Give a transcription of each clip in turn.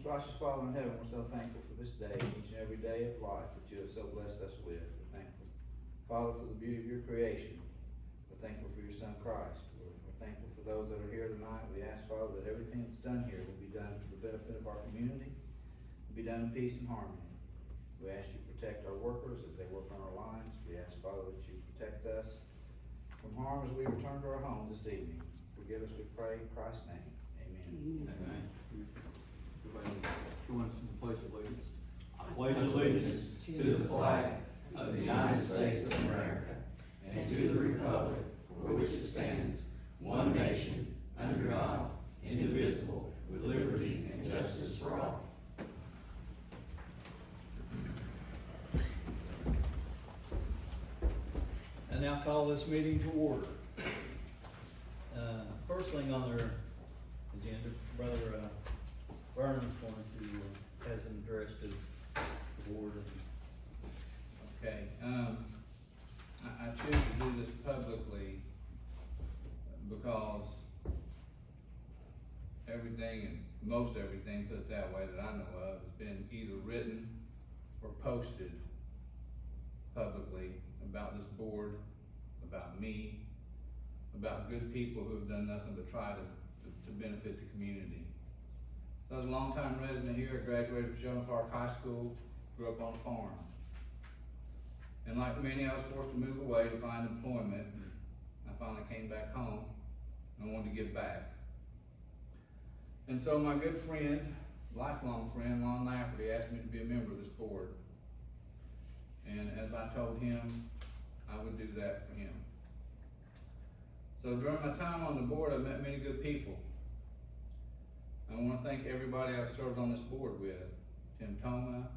Righteous Father in heaven, we're so thankful for this day, each and every day of life that you have so blessed us with. We're thankful, Father, for the beauty of your creation. We're thankful for your Son Christ. We're thankful for those that are here tonight. We ask, Father, that everything that's done here will be done for the benefit of our community, will be done in peace and harmony. We ask you to protect our workers as they work on our lines. We ask, Father, that you protect us from harm as we return to our home this evening. Forgive us, we pray, in Christ's name. Amen. Amen. Everybody join us in the pledge of allegiance. I pledge allegiance to the flag of the United States of America and to the republic for which it stands, one nation, under God, indivisible, with liberty and justice for all. I now call this meeting to order. First thing on their agenda, Brother Vernon's going to has an address to the board. Okay, I choose to do this publicly because everything, and most everything, put it that way, that I know of, has been either written or posted publicly about this board, about me, about good people who have done nothing but try to benefit the community. I was a long-time resident here. I graduated from Shelton Park High School, grew up on a farm. And like many, I was forced to move away to find employment. I finally came back home and I wanted to give back. And so my good friend, lifelong friend, Lon Lafferty, asked me to be a member of this board. And as I told him, I would do that for him. So during my time on the board, I've met many good people. I want to thank everybody I've served on this board with. Tim Toma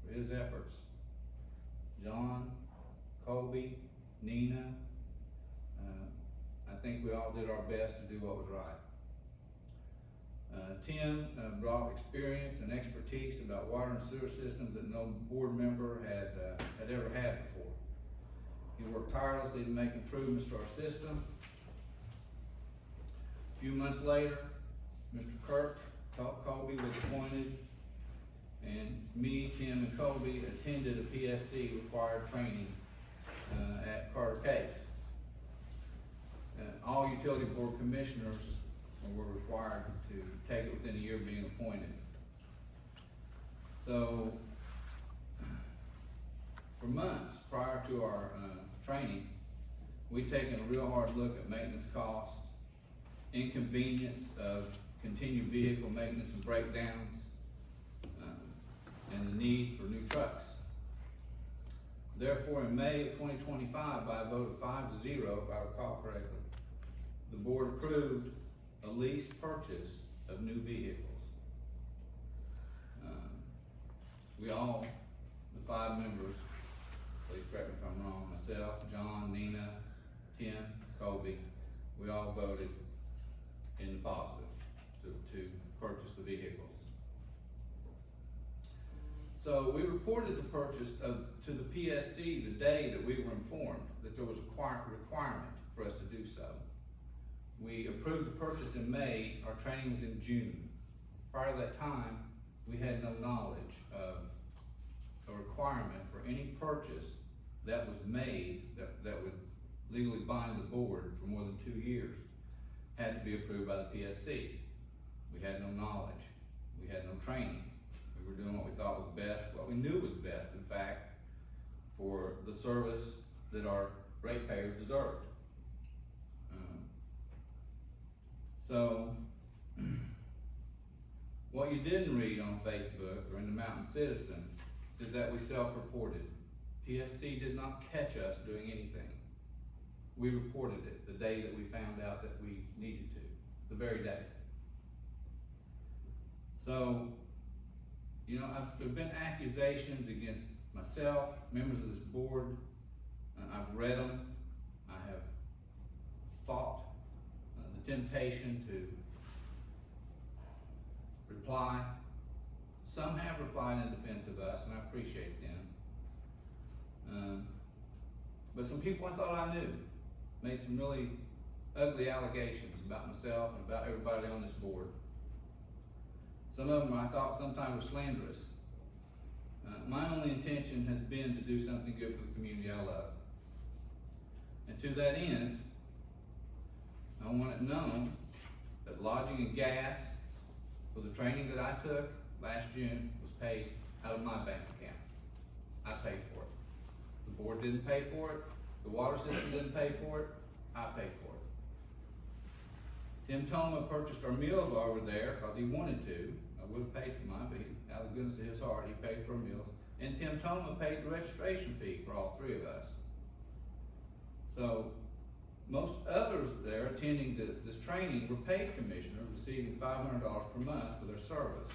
for his efforts. John, Colby, Nina. I think we all did our best to do what was right. Tim brought experience and expertise about water and sewer systems that no board member had ever had before. He worked tirelessly to make improvements to our system. A few months later, Mr. Kirk, Colby was appointed, and me, Tim, and Colby attended a PSC required training at Carter Cave. All utility board commissioners were required to take it within a year of being appointed. So, for months prior to our training, we'd taken a real hard look at maintenance costs, inconvenience of continued vehicle maintenance and breakdowns, and the need for new trucks. Therefore, in May of 2025, by a vote of 5-0, if I recall correctly, the board approved a lease purchase of new vehicles. We all, the 5 members, please correct me if I'm wrong, myself, John, Nina, Tim, Colby, we all voted in the positive to purchase the vehicles. So we reported the purchase to the PSC the day that we were informed that there was a requirement for us to do so. We approved the purchase in May. Our training was in June. Prior to that time, we had no knowledge of a requirement for any purchase that was made that would legally bind the board for more than 2 years had to be approved by the PSC. We had no knowledge. We had no training. We were doing what we thought was best, what we knew was best, in fact, for the service that our ratepayers deserved. So, what you didn't read on Facebook or in the Mountain Citizen is that we self-reported. PSC did not catch us doing anything. We reported it the day that we found out that we needed to, the very day. So, you know, there have been accusations against myself, members of this board. I've read them. I have fought the temptation to reply. Some have replied in defense of us, and I appreciate them. But some people I thought I knew made some really ugly allegations about myself and about everybody on this board. Some of them I thought sometimes were slanderous. My only intention has been to do something good for the community I love. And to that end, I want it known that lodging and gas for the training that I took last June was paid out of my bank account. I paid for it. The board didn't pay for it, the water system didn't pay for it, I paid for it. Tim Toma purchased our meals while we were there because he wanted to. I would have paid for mine, but out of the goodness of his heart, he paid for our meals. And Tim Toma paid the registration fee for all three of us. So, most others there attending this training were paid commissioners, receiving $500 per month for their service.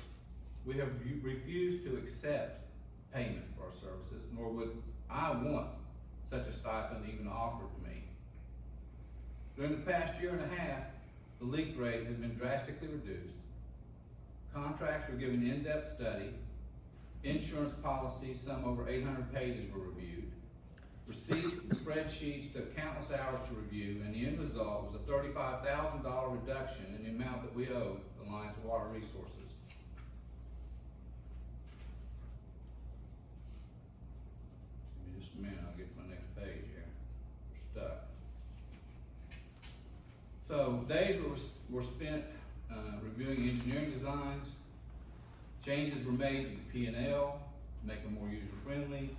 We have refused to accept payment for our services, nor would I want such a stipend even offered to me. During the past year and a half, the leak rate has been drastically reduced. Contracts were given in-depth study. Insurance policies, some over 800 pages, were reviewed. Receipts and spreadsheets took countless hours to review, and the end result was a $35,000 reduction in the amount that we owe the Alliance Water Resources. Give me just a minute, I'll get to my next page here. We're stuck. So days were spent reviewing engineering designs. Changes were made to the P&L to make them more user-friendly.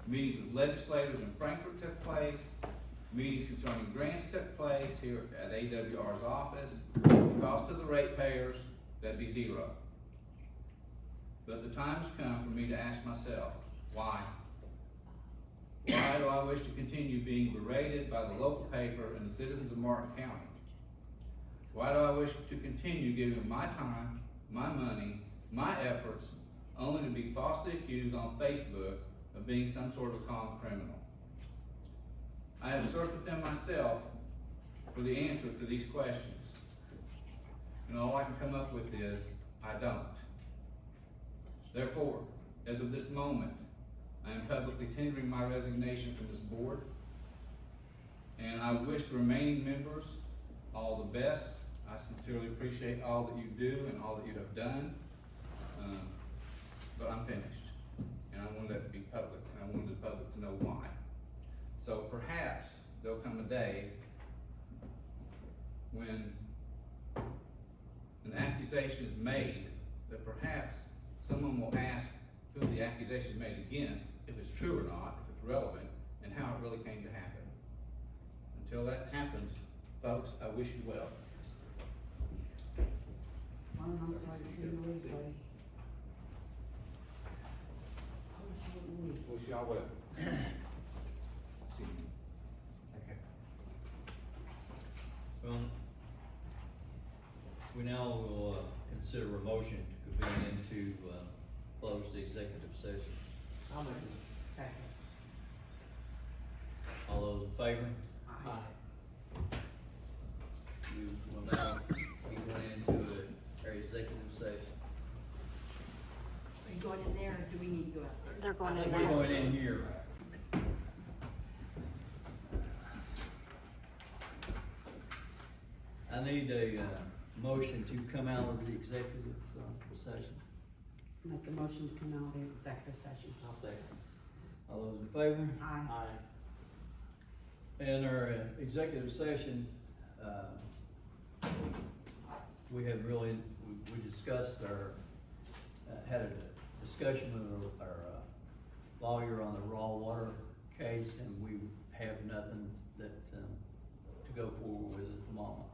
Meetings with legislators in Frankfurt took place. Meetings concerning grants took place here at AWR's office. The cost to the ratepayers, that'd be zero. But the time has come for me to ask myself, why? Why do I wish to continue being berated by the local paper and the citizens of Martin County? Why do I wish to continue giving my time, my money, my efforts, only to be falsely accused on Facebook of being some sort of common criminal? I have searched within myself for the answers to these questions, and all I can come up with is, I don't. Therefore, as of this moment, I am publicly tendering my resignation from this board, and I wish the remaining members all the best. I sincerely appreciate all that you do and all that you have done, but I'm finished, and I wanted that to be public, and I wanted the public to know why. So perhaps there'll come a day when an accusation is made that perhaps someone will ask who the accusation is made against, if it's true or not, if it's relevant, and how it really came to happen. Until that happens, folks, I wish you well. I'm sorry to see you leave, buddy. Wish y'all well. See you. Okay. Well, we now will consider a motion to convene into close the executive session. I'll make it. Second. All those in favor? Aye. We will now be going into our executive session. Are you going in there, or do we need to go out there? They're going I in think now. we're going in here. I need a motion to come out of the executive session. Make a motion to come out of the executive session. I'll second. All those in favor? Aye. In our executive session, we have really, we discussed our, had a discussion with our lawyer on the raw water case, and we have nothing that, to go forward with at the moment.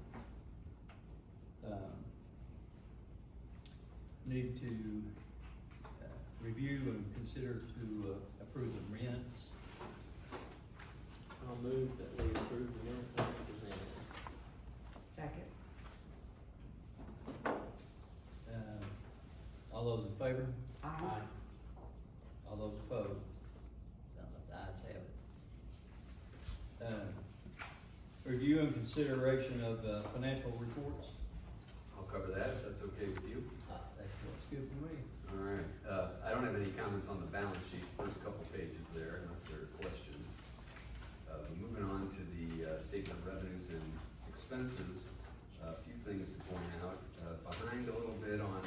Need to review and consider to approve the minutes. I'll move that we approve the minutes as presented. Second. All those in favor? Aye. All those opposed? Sounds like the ayes have it. Review and consideration of financial reports. I'll cover that, if that's okay with you. That looks good to me. All right, I don't have any comments on the balance sheet, first couple pages there, unless there are questions. Moving on to the statement of revenues and expenses, a few things to point out. Behind a little bit on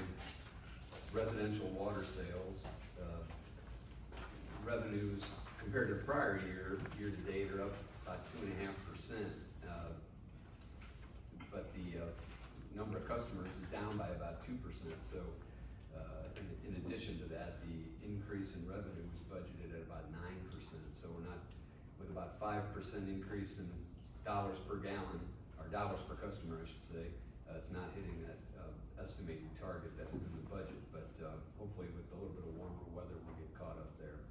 residential water sales, revenues compared to the prior year, year to date are up about 2.5%. But the number of customers is down by about 2%. So in addition to that, the increase in revenue was budgeted at about 9%. So we're not, with about 5% increase in dollars per gallon, or dollars per customer, I should say, it's not hitting that estimated target that was in the budget. But hopefully with a little bit of warmer weather, we'll get caught up there.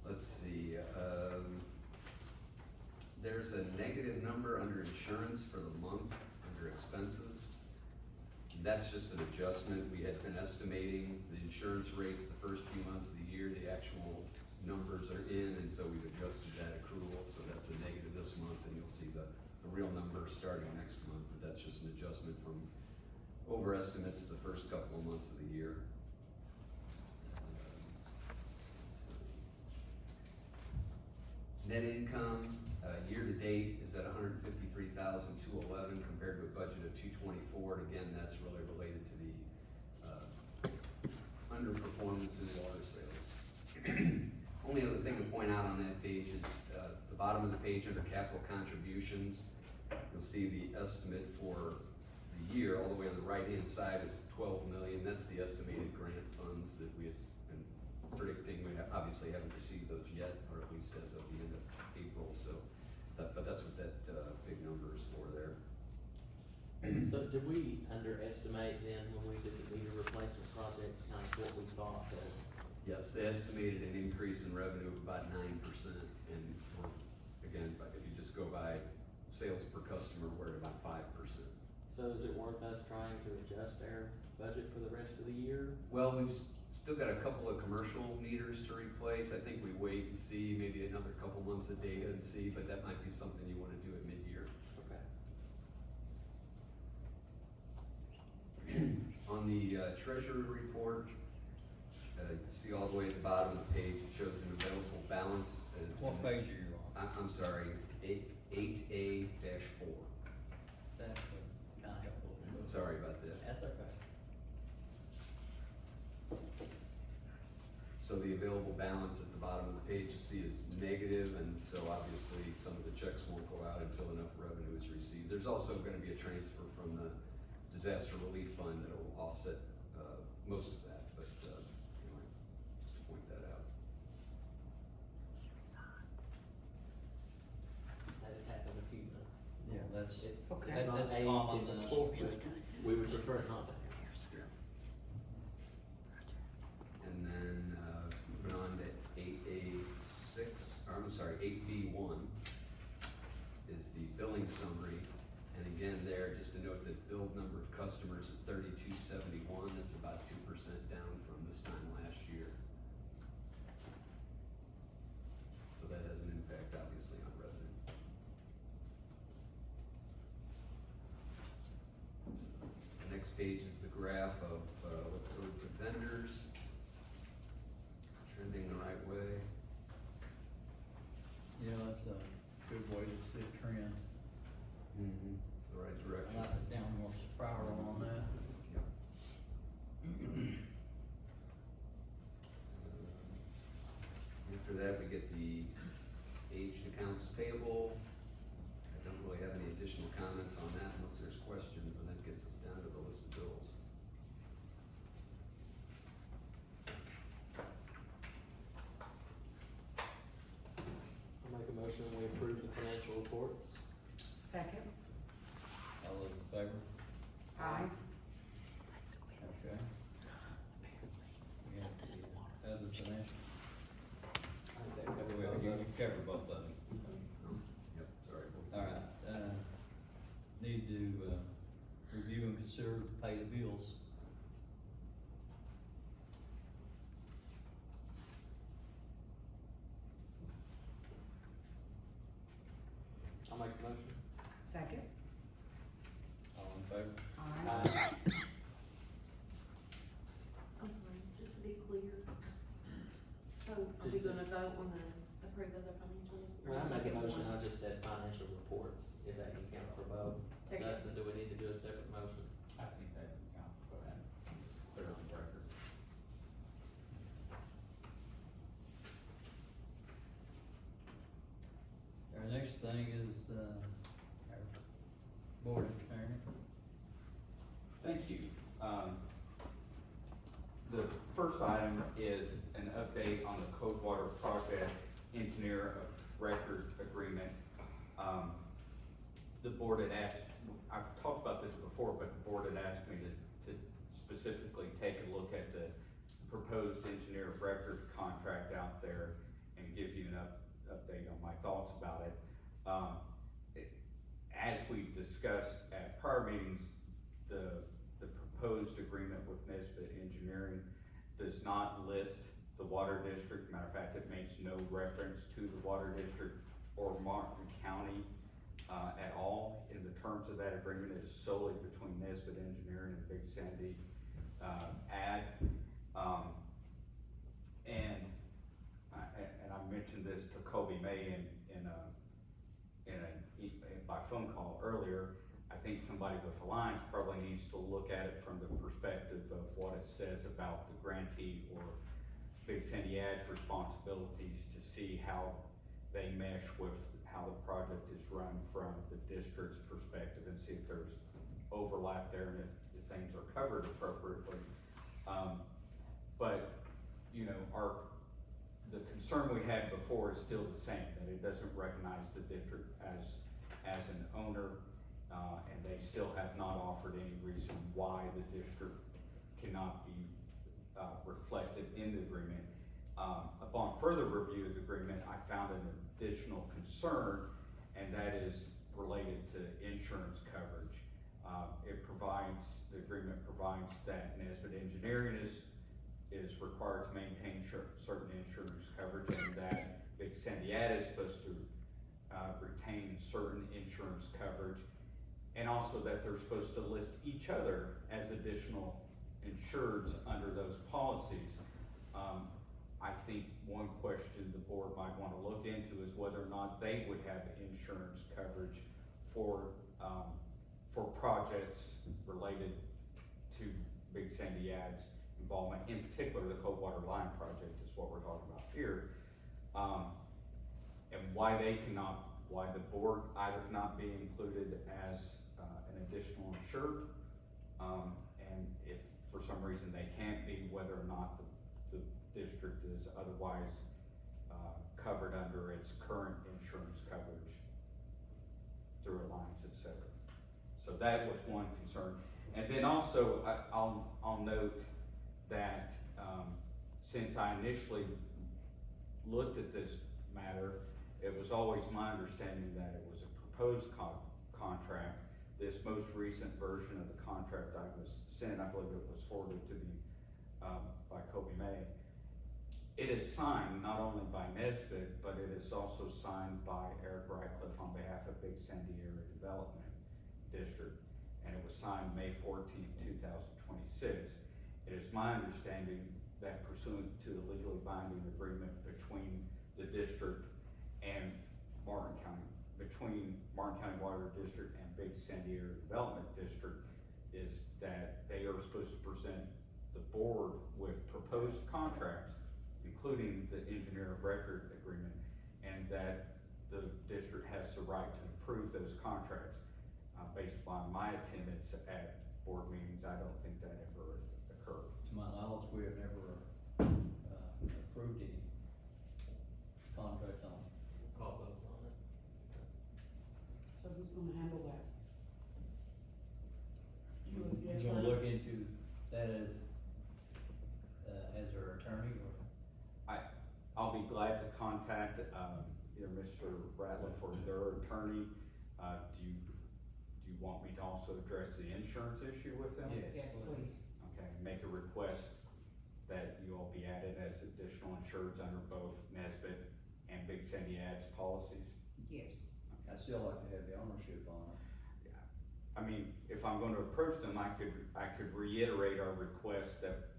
Let's see, there's a negative number under insurance for the month, under expenses. That's just an adjustment. We had been estimating the insurance rates the first few months of the year. The actual numbers are in, and so we've adjusted that accrual. So that's a negative this month, and you'll see the real number starting next month. But that's just an adjustment from overestimates the first couple of months of the year. Net income, year to date is at $153,211 compared to a budget of $224. And again, that's really related to the underperformance in water sales. Only other thing to point out on that page is the bottom of the page under capital contributions. You'll see the estimate for the year all the way on the right-hand side is $12 million. That's the estimated grant funds that we have been predicting. We obviously haven't received those yet, or at least as of the end of April. So, but that's what that big number is for there. So did we underestimate then when we did the meter replacement project, kind of what we thought that? Yes, they estimated an increase in revenue of about 9%, and we're, again, if you just go by sales per customer, we're at about 5%. So is it worth us trying to adjust our budget for the rest of the year? Well, we've still got a couple of commercial meters to replace. I think we wait and see, maybe another couple months of data and see, but that might be something you wanna do at mid-year. Okay. On the treasury report, you see all the way at the bottom of the page, it shows an available balance. What page are you on? I'm sorry, 8A-4. That's not helpful. Sorry about that. That's okay. So the available balance at the bottom of the page you see is negative, and so obviously some of the checks won't go out until enough revenue is received. There's also gonna be a transfer from the disaster relief fund that will offset, most of that, but, anyway, just to point that out. That has happened a few months. Yeah, that's, It's Okay. it's not That's aged common in the enough. report. We would prefer not to. And then, moving on to 8A6, or I'm sorry, 8B1 is the billing summary. And again, there, just to note that billed number of customers at 3271, that's about 2% down from this time last year. So that has an impact, obviously, on revenue. The next page is the graph of, let's go to vendors. Trending the right way. yeah, that's a good way to see a trend. It's the right I direction. like the downward spiral on that. Yep. After that, we get the aged accounts payable. I don't really have any additional comments on that unless there's questions, and that gets us down to the list of bills. I'll make a motion, we approve the financial reports. Second? All those in favor? Aye. Okay. We have the other financial, I think that covers well, both you of them. cover both of them. Yep, sorry. All right, need to, review and consider to pay the bills. I'll make a motion. Second? All in favor? Aye. I'm sorry, just to be clear. So are we Just to- gonna vote on the approve of the financials? or When I just make a look at motion, one? I just said financial reports, if that can count for both. Okay. Dustin, do we need to do a separate motion? I think that can count for that, clear on the record. Our next thing is, our board attorney. Thank you. The first item is an update on the Cold Water Project Engineer of Record Agreement. The board had asked, I've talked about this before, but the board had asked me to specifically take a look at the proposed engineer of record contract out there and give you an update on my thoughts about it. As we've discussed at prior meetings, the proposed agreement with Nesbitt Engineering does not list the water district. Matter of fact, it makes no reference to the water district or Martin County at all in the terms of that agreement. It is solely between Nesbitt Engineering and Big Sandy Ag. And I mentioned this to Colby May by phone call earlier. I think somebody with Alliance probably needs to look at it from the perspective of what it says about the grantee or Big Sandy Ag's responsibilities to see how they mesh with how the project is run from the district's perspective and see if there's overlap there and if things are covered appropriately. But, you know, the concern we had before is still the same, that it doesn't recognize the district as an owner, and they still have not offered any reason why the district cannot be reflected in the agreement. Upon further review of the agreement, I found an additional concern, and that is related to insurance coverage. The agreement provides that Nesbitt Engineering is required to maintain certain insurance coverage, and that Big Sandy Ag is supposed to retain certain insurance coverage, and also that they're supposed to list each other as additional insureds under those policies. I think one question the board might want to look into is whether or not they would have insurance coverage for projects related to Big Sandy Ag's involvement, in particular the Cold Water Line project is what we're talking about here. And why the board either cannot be included as an additional insured, and if for some reason they can't be, whether or not the district is otherwise covered under its current insurance coverage through Alliance, et cetera. So that was one concern. And then also, I'll note that since I initially looked at this matter, it was always my understanding that it was a proposed contract. This most recent version of the contract I was sent, I believe it was forwarded to me by Colby May. It is signed not only by Nesbitt, but it is also signed by Eric Ratcliffe on behalf of Big Sandy Area Development District, and it was signed May 14th, 2026. It is my understanding that pursuant to the legally binding agreement between the district and between Martin County Water District and Big Sandy Area Development District, is that they are supposed to present the board with proposed contracts, including the engineer of record agreement, and that the district has the right to approve those contracts. Based upon my attendance at board meetings, I don't think that ever occurred. To my knowledge, we have never, approved any contract on it. Call vote on it. So who's gonna handle that? You as the You gonna attorney? look into that as our attorney, or? I'll be glad to contact, either Mr. Ratliff or their attorney. Do you want me to also address the insurance issue with them? Yes, please. Okay, make a request that you all be added as additional insureds under both Nesbitt and Big Sandy Ag's policies. Yes. I'd still like to have the ownership on it. I mean, if I'm gonna approach them, I could reiterate our request that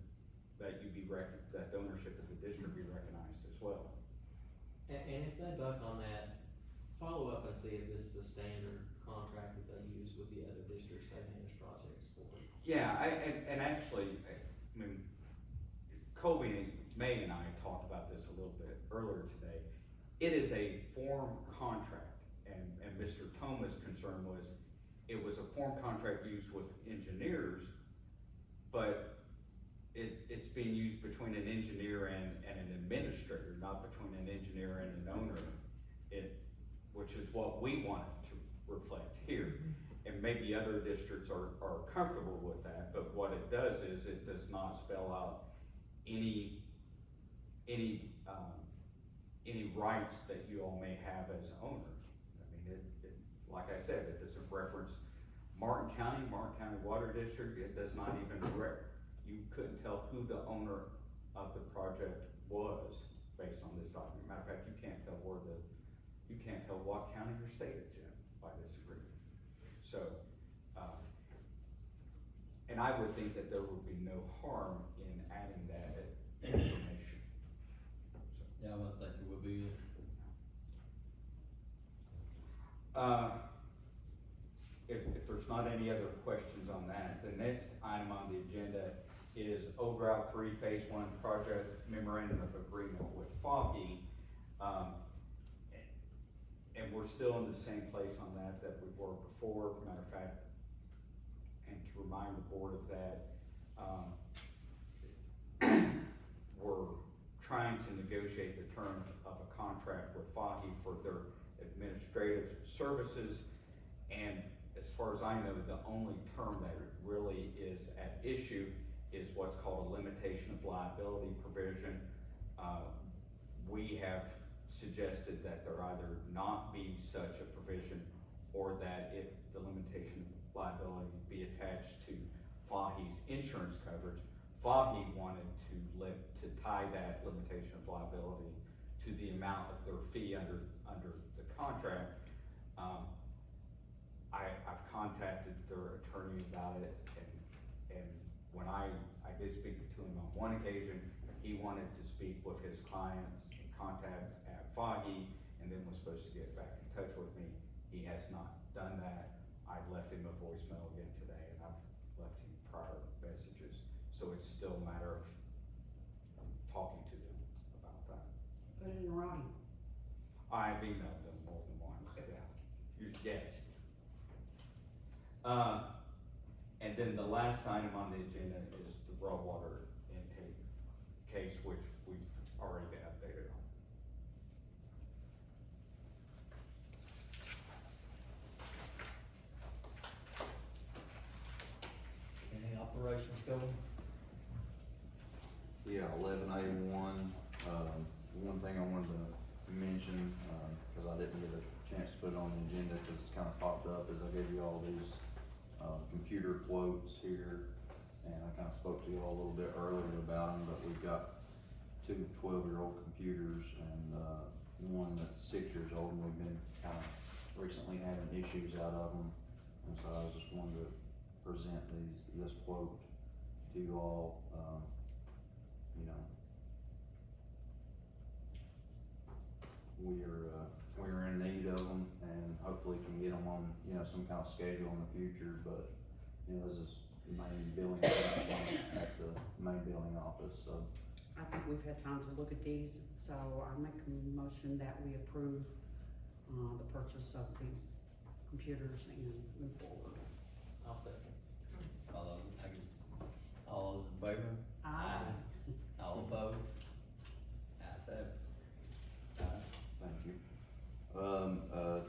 that ownership of the district be recognized as well. And if they buck on that, follow up and see if this is a standard contract that they use with the other districts they manage projects for. Yeah, and actually, I mean, Colby and May and I talked about this a little bit earlier today. It is a form contract, and Mr. Thomas' concern was, it was a form contract used with engineers, but it's being used between an engineer and an administrator, not between an engineer and an owner. Which is what we wanted to reflect here. And maybe other districts are comfortable with that, but what it does is it does not spell out any rights that you all may have as owners. I mean, like I said, it doesn't reference Martin County Water District. It does not even you couldn't tell who the owner of the project was based on this document. Matter of fact, you can't tell what county or state it's in by this agreement. So, and I would think that there would be no harm in adding that information. Yeah, I would think there would be. If there's not any other questions on that, the next item on the agenda is Route 3 Phase 1 Project Memorandum of Agreement with Foggy. And we're still in the same place on that we were before. Matter of fact, and to remind the board of that, we're trying to negotiate the terms of a contract with Foggy for their administrative services. And as far as I know, the only term that really is at issue is what's called a limitation of liability provision. We have suggested that there either not be such a provision, or that if the limitation of liability be attached to Foggy's insurance coverage. Foggy wanted to tie that limitation of liability to the amount of their fee under the contract. I've contacted their attorney about it, and when I did speak to him on one occasion, he wanted to speak with his clients and contact at Foggy, and then was supposed to get back in touch with me. He has not done that. I've left him a voicemail again today, and I've left him prior messages. So it's still a matter of talking to them about that. Put it in writing. I've emailed them more than once, yeah. Yes. And then the last item on the agenda is the raw water intake case, which we've already been updated on. Any operations going? Yeah, 11A1, one thing I wanted to mention, cause I didn't get a chance to put it on the agenda, cause it's kinda popped up, is I gave you all these, computer quotes here, and I kinda spoke to you all a little bit earlier about them, but we've got two 12-year-old computers, and, one that's 6 years old, and we've been kinda recently having issues out of them, and so I just wanted to present this quote to you all, you know. We're in need of them, and hopefully can get them on, you know, some kind of schedule in the future, but, you know, this is the main billing at the main billing office, so. I think we've had time to look at these, so I make a motion that we approve, the purchase of these computers and move forward. I'll second. All those in favor? Aye. All opposed? Ayes have it. Aye. Thank you.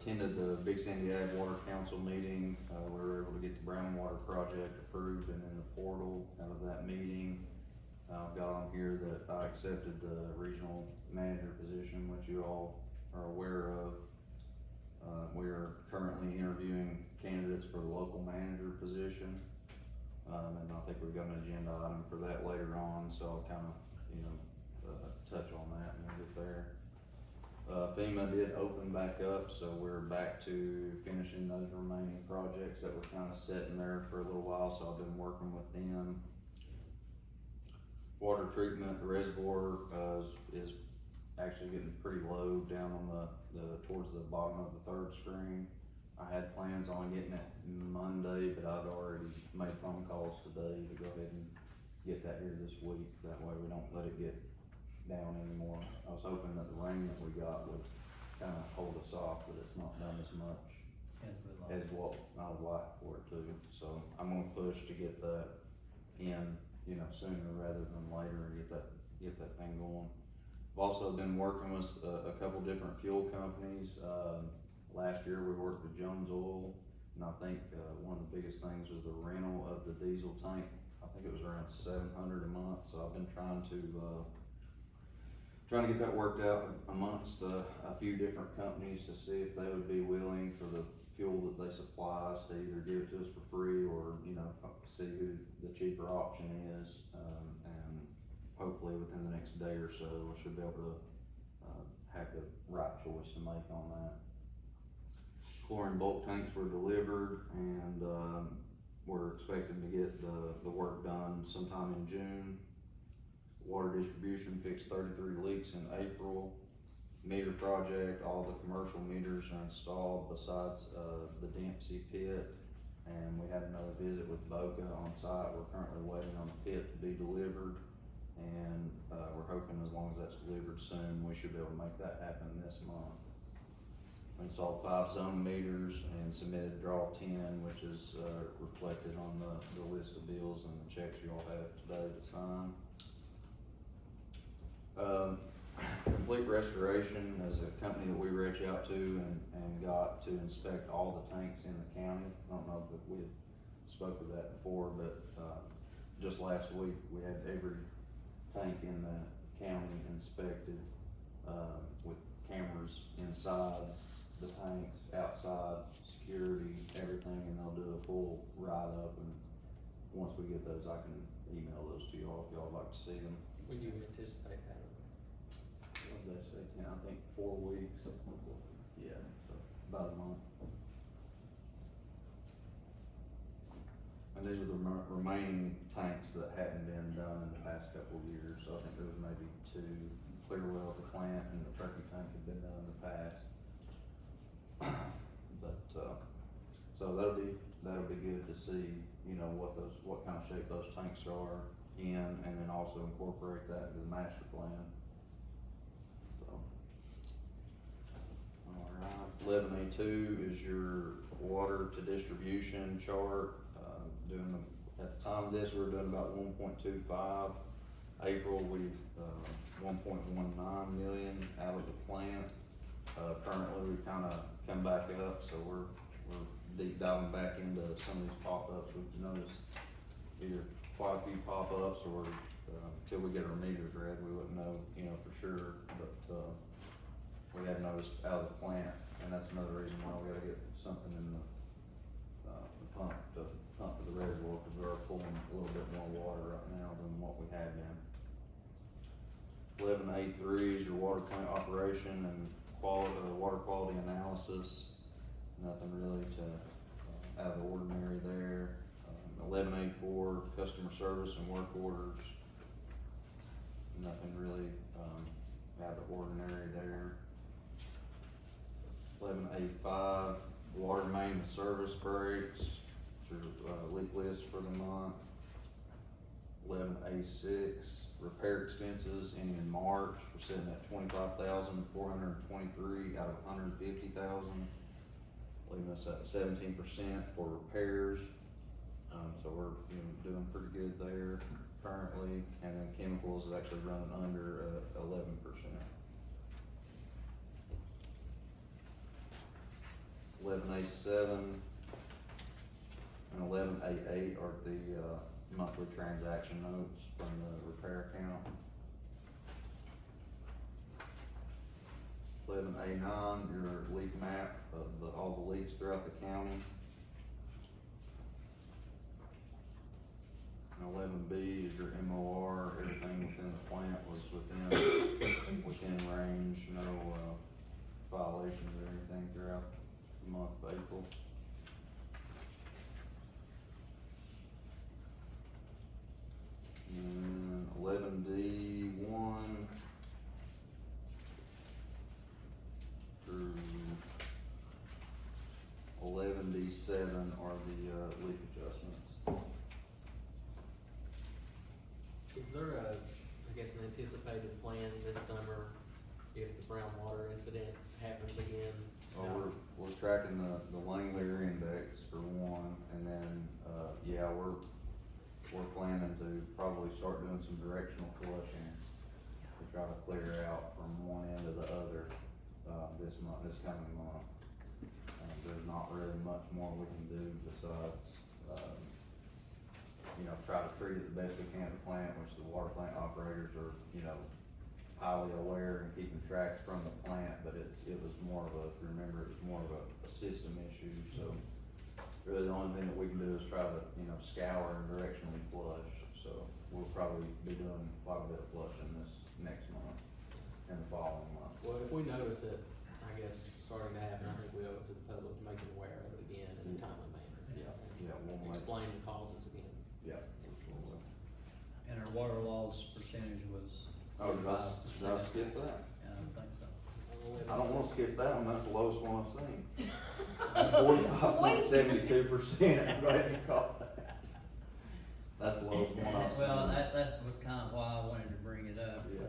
Attended the Big Sandy Ag Water Council meeting, we were able to get the Brown Water project approved and in the portal out of that meeting. I've got on here that I accepted the regional manager position, which you all are aware of. We are currently interviewing candidates for the local manager position. And I think we've got an agenda item for that later on, so I'll kind of, you know, touch on that when we get there. FEMA did open back up, so we're back to finishing those remaining projects that were kind of sitting there for a little while, so I've been working with them. Water treatment, the reservoir, is actually getting pretty low down on towards the bottom of the third screen. I had plans on getting it Monday, but I've already made phone calls today to go ahead and get that here this week. That way we don't let it get down anymore. I was hoping that the rain that we got would kind of hold us off, but it's not done as much as what I would like for it to. So I'm gonna push to get that in, you know, sooner rather than later and get that thing going. I've also been working with a couple different fuel companies. Last year we worked with Jones Oil, and I think one of the biggest things was the rental of the diesel tank. I think it was around $700 a month. So I've been trying to get that worked out amongst a few different companies to see if they would be willing for the fuel that they supply us to either give it to us for free or, you know, see who the cheaper option is. And hopefully within the next day or so, we should be able to have the right choice to make on that. Chlorine bulk tanks were delivered, and we're expecting to get the work done sometime in June. Water distribution fixed 33 leaks in April. Meter project, all the commercial meters are installed besides the Dempsey pit. And we had another visit with Boca on site. We're currently waiting on the pit to be delivered. And we're hoping as long as that's delivered soon, we should be able to make that happen this month. We installed 5 zone meters and submitted draw 10, which is reflected on the list of bills and the checks you all have today to sign. Complete Restoration is a company that we reached out to and got to inspect all the tanks in the county. I don't know if we had spoke of that before, but just last week we had every tank in the county inspected with cameras inside the tanks, outside, security, everything, and they'll do a full write-up, and once we get those, I can email those to y'all if y'all would like to see them. When do you anticipate having? What did they say, Ken? I think 4 weeks. Yeah, so about a month. And these are the remaining tanks that hadn't been done in the past couple of years, so I think there was maybe 2, Clearwell, the plant, and the turkey tank had been done in the past. But, so that'll be good to see, you know, what kind of shape those tanks are in, and then also incorporate that into the master plan. So, alright, 11A2 is your water to distribution chart. At the time of this, we were doing about 1.25. April, we 1.19 million out of the plant. Currently, we've kind of come back up, so we're deep diving back into some of these pop-ups. We've noticed either quite a few pop-ups, or until we get our meters read, we wouldn't know, you know, for sure. But we had noticed out of the plant, and that's another reason why we got to get something in the pump to pump to the reservoir, because we are pulling a little bit more water right now than what we had been. 11A3 is your water plant operation and water quality analysis. Nothing really to out of the ordinary there. 11A4 customer service and work orders. Nothing really out of the ordinary there. 11A5 water main and service breaks. Your leak list for the month. 11A6 repair expenses ending in March. We're sitting at 25,423 out of 150,000, leaving us at 17% for repairs. So we're doing pretty good there currently, and then chemicals is actually running under 11%. 11A7 and 11A8 are the monthly transaction notes from the repair account. 11A9, your leak map of all the leaks throughout the county. And 11B is your MOR. Everything within the plant was within range, no violations or anything throughout the month of April. And 11D1 11, D7 are the, leak adjustments. Is there I guess an anticipated plan this summer if the brown water incident happens again? Well, we're tracking the Langley index for one, and then, yeah, we're planning to probably start doing some directional flushing to try to clear out from one end to the other, this coming month. There's not really much more we can do besides, try to treat it the best we can at the plant, which the water plant operators are, highly aware and keeping track from the plant, but it was more of a, if you remember, it was more of a system issue, so really the only thing that we can do is try to, scour and directionally flush, so we'll probably be doing quite a bit of flushing this next month and the following month. Well, if we notice it, I guess, starting to happen, I think we owe it to the public to make them aware of it again in a timely manner. Yeah, And yeah, we'll make, explain the causes again. yeah. And our water loss percentage was. Oh, did I skip that? Yeah, I don't think so. I don't wanna skip that one, that's the lowest one I've seen. 45.72%, I'm glad you caught that. That's the lowest one I've seen. Well, that was kind of why I wanted to bring it up. Yeah.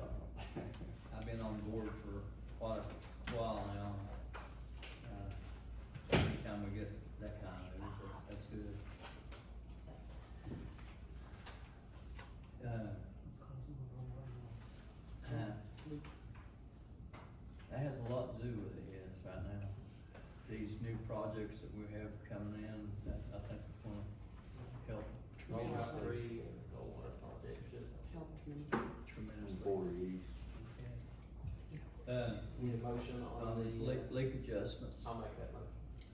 I've been on board for quite a while now. Every time we get that kind of news, that's good. That has a lot to do with it, yes, right now. These new projects that we have coming in, I think it's gonna help Gold Rock tremendously. 3 and the Gold Water project should. Help tremendously. Tremendously. 40 east. Need a motion on the. Leak adjustments. I'll make that motion.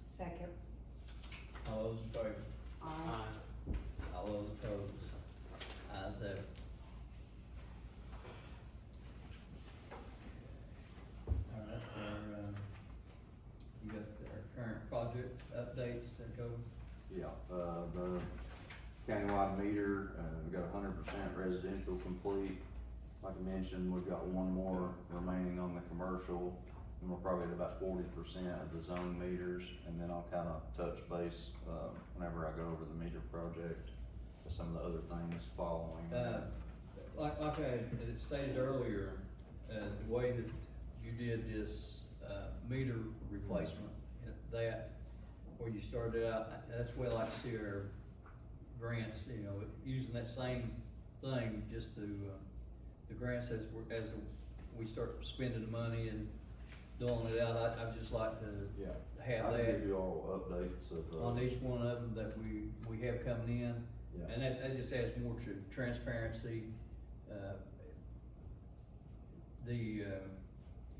Second. All those in favor? Aye. All those opposed? Ayes have it. All right, you got our current project updates that go? Yeah, the countywide meter, we got 100% residential complete. Like I mentioned, we've got one more remaining on the commercial, and we're probably at about 40% of the zone meters, and then I'll kinda touch base, whenever I go over the meter project, with some of the other things following. Like I had stated earlier, the way that you did this, meter replacement, that, where you started out, that's where I like to see our grants, using that same thing, just to, the grants as we start spending the money and doling it out, I'd just like to Yeah, have I'll that give you all updates of, on each one of them that we have coming in. yeah. And that just adds more to transparency.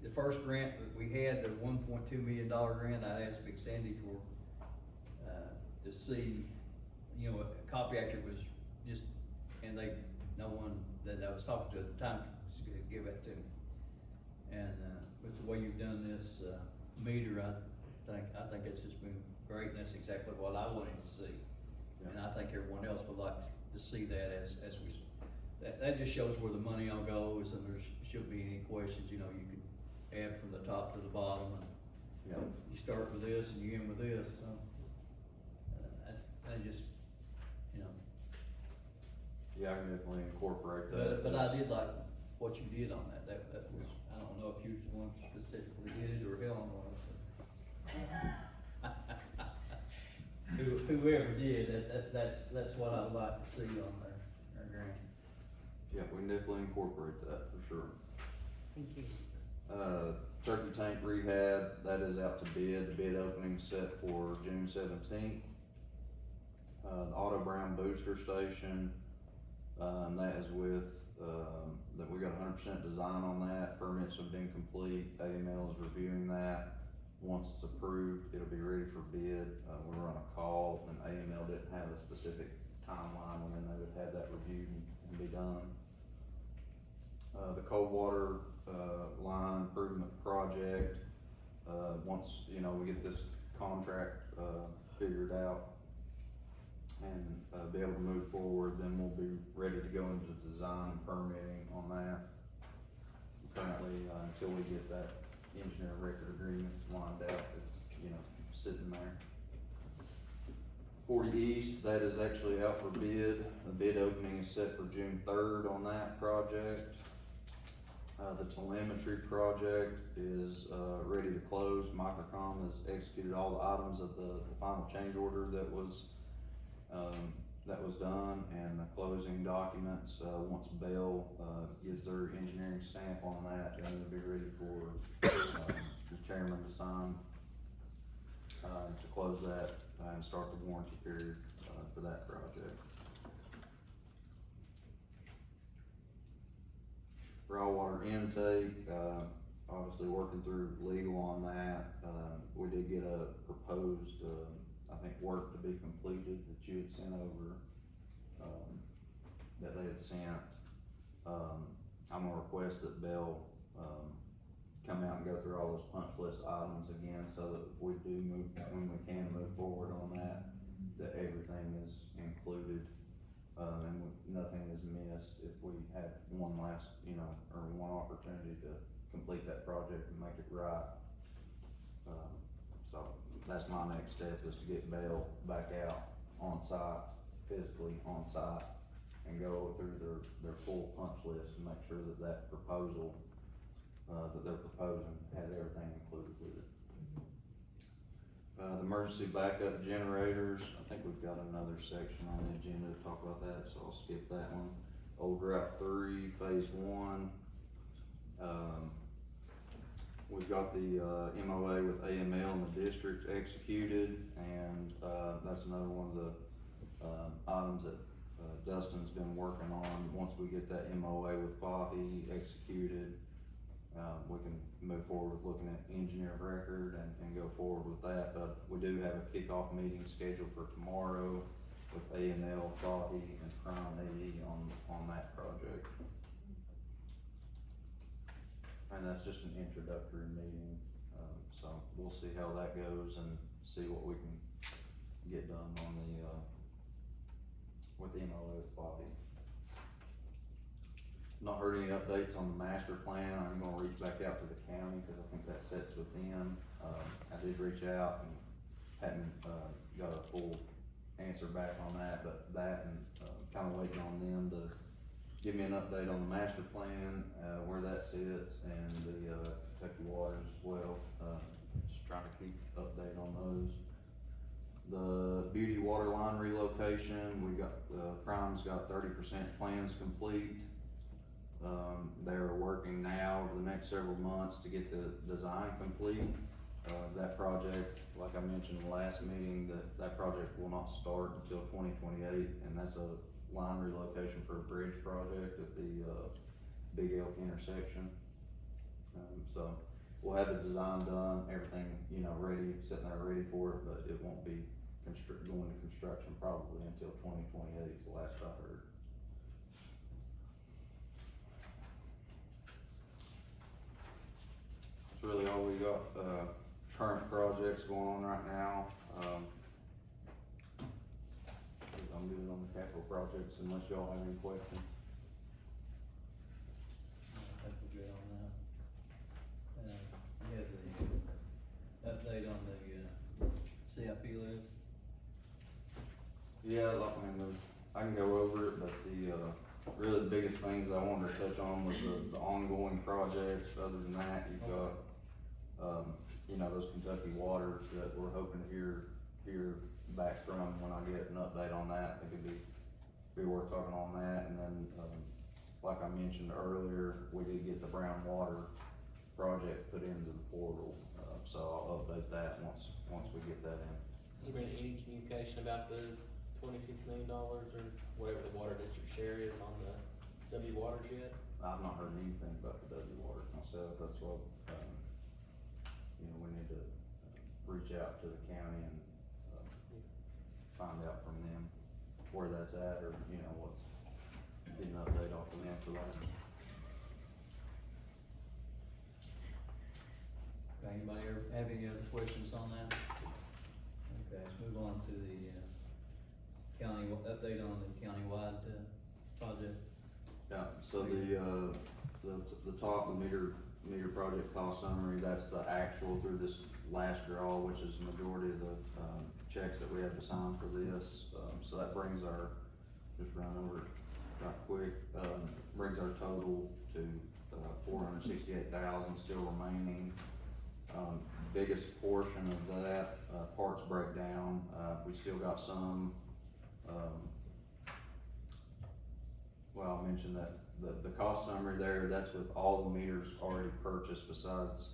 The first grant that we had, the $1.2 million grant, I asked Big Sandy to see, a copy after it was just, and no one that I was talking to at the time could give that to me. And, with the way you've done this, meter, I think it's just been great, and that's exactly what I wanted to see. Yeah. And I think everyone else would like to see that as we, that just shows where the money all goes, and there shouldn't be any questions, you can add from the top to the bottom, and Yeah. you start with this and you end with this, so. I just, Yeah, I can definitely incorporate that. but I did like what you did on that was, I don't know if you was the one specifically did it or Helen was. Whoever did, that's what I would like to see on their grants. Yeah, we can definitely incorporate that for sure. Thank you. Turkey tank rehab, that is out to bid. The bid opening set for June 17th. The Auto Brown Booster Station, that is with, that we got 100% design on that. Permits have been complete. AML is reviewing that. Once it's approved, it'll be ready for bid. We'll run a call, and AML didn't have a specific timeline when they would have that reviewed and be done. The cold water, line improvement project, once, we get this contract, figured out and, be able to move forward, then we'll be ready to go into design and permitting on that. Currently, until we get that engineer record agreement lined out, it's, sitting there. 40 East, that is actually out for bid. The bid opening is set for June 3rd on that project. The telemetry project is, ready to close. Microcom has executed all the items of the final change order that was done, and the closing documents, once Bell, gives their engineering stamp on that, then it'll be ready for, the chairman to sign, to close that, and start the warranty period, for that project. Raw water intake, obviously working through legal on that. We did get a proposed, I think, work to be completed that you had sent over, that they had sent. I'm gonna request that Bell, come out and go through all those punch list items again, so that if we do move, when we can move forward on that, that everything is included. And nothing is missed if we had one last, or one opportunity to complete that project and make it right. So that's my next step, is to get Bell back out on site, physically on site, and go through their full punch list and make sure that that proposal, that they're proposing has everything included with it. The emergency backup generators, I think we've got another section on the agenda to talk about that, so I'll skip that one. Old Route 3, Phase 1. We've got the, MOA with AML in the district executed, and, that's another one of the, items that, Dustin's been working on. Once we get that MOA with Fahi executed, we can move forward with looking at engineer of record and go forward with that. But we do have a kickoff meeting scheduled for tomorrow with AML, Fahi, and Crown AE on that project. And that's just an introductory meeting, so we'll see how that goes and see what we can get done on the, with the MOA with Fahi. Not heard any updates on the master plan. I'm gonna reach back out to the county, cause I think that sits with them. I did reach out and hadn't, got a full answer back on that, but that and, kinda waiting on them to give me an update on the master plan, where that sits, and the, Kentucky Waters as well. Just trying to keep update on those. The beauty water line relocation, we got, Prime's got 30% plans complete. They're working now over the next several months to get the design complete. That project, like I mentioned in the last meeting, that project will not start until 2028, and that's a line relocation for a bridge project at the, Big Elk intersection. So we'll have the design done, everything, ready, sitting there ready for it, but it won't be going to construction probably until 2028 is the last I heard. That's really all we got, current projects going on right now. I'm good on the capital projects unless y'all have any questions. I think we're good on that. You have the update on the, CIP list? Yeah, I can go over it, but really the biggest things I wanted to touch on was the ongoing projects. Other than that, you've got, those Kentucky Waters that we're hoping to hear back from when I get an update on that. I think it'd be worth talking on that. And then, like I mentioned earlier, we did get the brown water project put into the portal, so I'll update that once we get that in. Has there been any communication about the $26 million or whatever the water district share is on the W Waters yet? I've not heard anything about the W Waters myself. That's what, we need to reach out to the county and, find out from them where that's at, or, get an update off of them for that. Okay, anybody ever have any other questions on that? Okay, let's move on to the, update on the countywide, project. Yeah, so the top, the meter project cost summary, that's the actual through this last draw, which is the majority of the, checks that we have to sign for this. So that brings our, just run over it right quick, brings our total to, $468,000 still remaining. Biggest portion of that, parts breakdown, we still got some, well, I mentioned that the cost summary there, that's with all the meters already purchased besides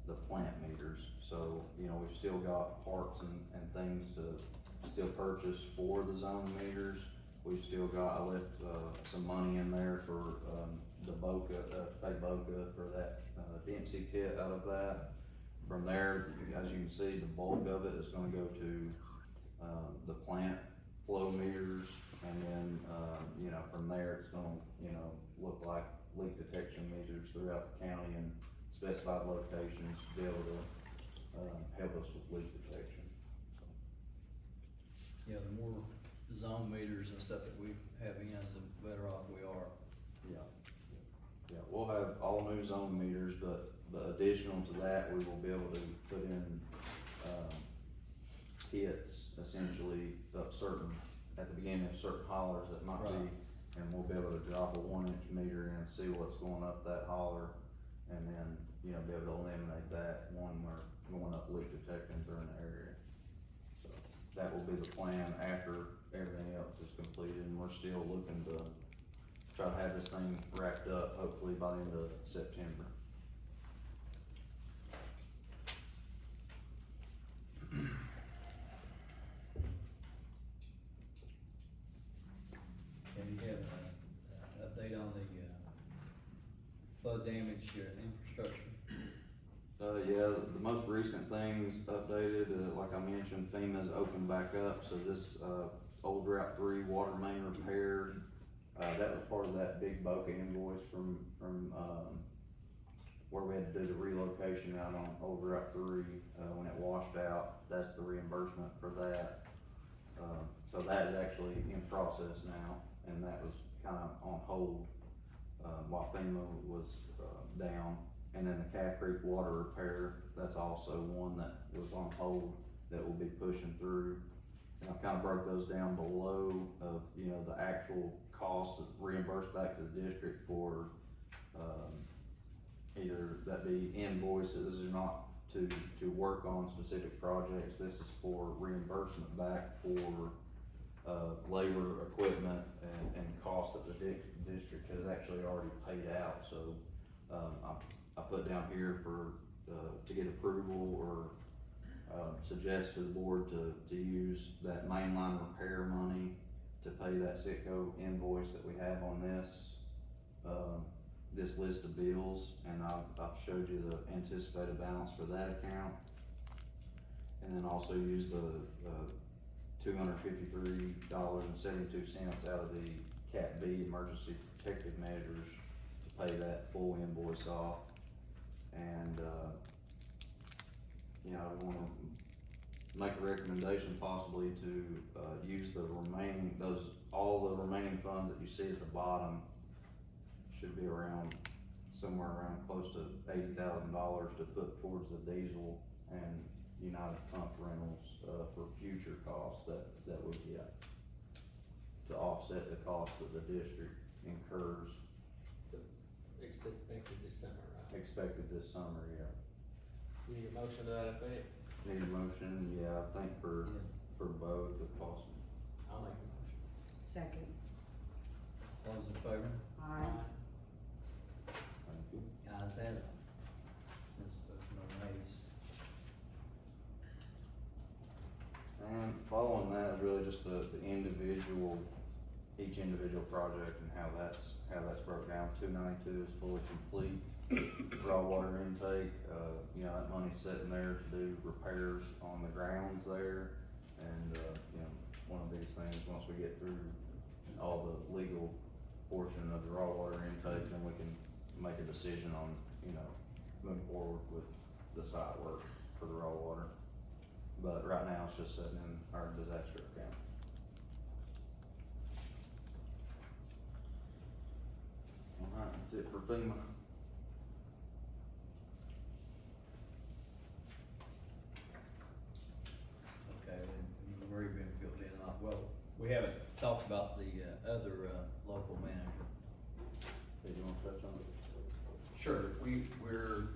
the plant meters. So, you know, we've still got parts and things to still purchase for the zone meters. We've still got, I left, some money in there for, the Boca, to pay Boca for that, Dempsey kit out of that. From there, as you can see, the bulk of it is gonna go to, the plant flow meters. And then, you know, from there, it's gonna, you know, look like leak detection meters throughout the county and specified locations to be able to, help us with leak detection. Yeah, the more zone meters and stuff that we have in, the better off we are. Yeah, yeah, we'll have all new zone meters, but additional to that, we will be able to put in, kits essentially of certain, at the beginning of certain hollers that might be, Right. and we'll be able to drop a 1-inch meter in, see what's going up that holler, and then, you know, be able to eliminate that one we're going up leak detecting during the area. So that will be the plan after everything else is completed, and we're still looking to try to have this thing wrapped up hopefully by the end of September. And you have an update on the, flood damage infrastructure? Yeah, the most recent things updated, like I mentioned, FEMA's opened back up, so this, old Route 3 water main repair, that was part of that big Boca invoice from, where we had to do the relocation out on old Route 3, when it washed out, that's the reimbursement for that. So that is actually in process now, and that was kind of on hold, while FEMA was, down. And then the Calf Creek water repair, that's also one that was on hold that we'll be pushing through. And I kind of broke those down below of, you know, the actual costs reimbursed back to the district for, either that be invoices or not to work on specific projects. This is for reimbursement back for, labor, equipment, and costs that the district has actually already paid out. So, I put down here for, to get approval or, suggest to the board to use that mainline repair money to pay that Citgo invoice that we have on this list of bills, and I've showed you the anticipated balance for that account. And then also use the $253.72 out of the Cat B emergency protective measures to pay that full invoice off. And, you know, I wanna make a recommendation possibly to, use the remaining, all the remaining funds that you see at the bottom should be around, somewhere around close to $80,000 to put towards the diesel and United Pump rentals, for future costs that we get to offset the cost that the district incurs. Expected this summer, right? Expected this summer, yeah. You need a motion to that effect? Need a motion, yeah, I think for both if possible. I'll make a motion. Second. All those in favor? Aye. Thank you. Ayes have it. Since there's no nays. And following that is really just the each individual project and how that's broke down. 292 is fully complete. Raw water intake, you know, that money's sitting there to do repairs on the grounds there. And, you know, one of these things, once we get through all the legal portion of the raw water intake, then we can make a decision on, you know, moving forward with the site work for the raw water. But right now, it's just sitting in our disaster account. Alright, that's it for FEMA. Okay, then you We haven't talked about the, other, local manager. Did you wanna touch on it? Sure, we're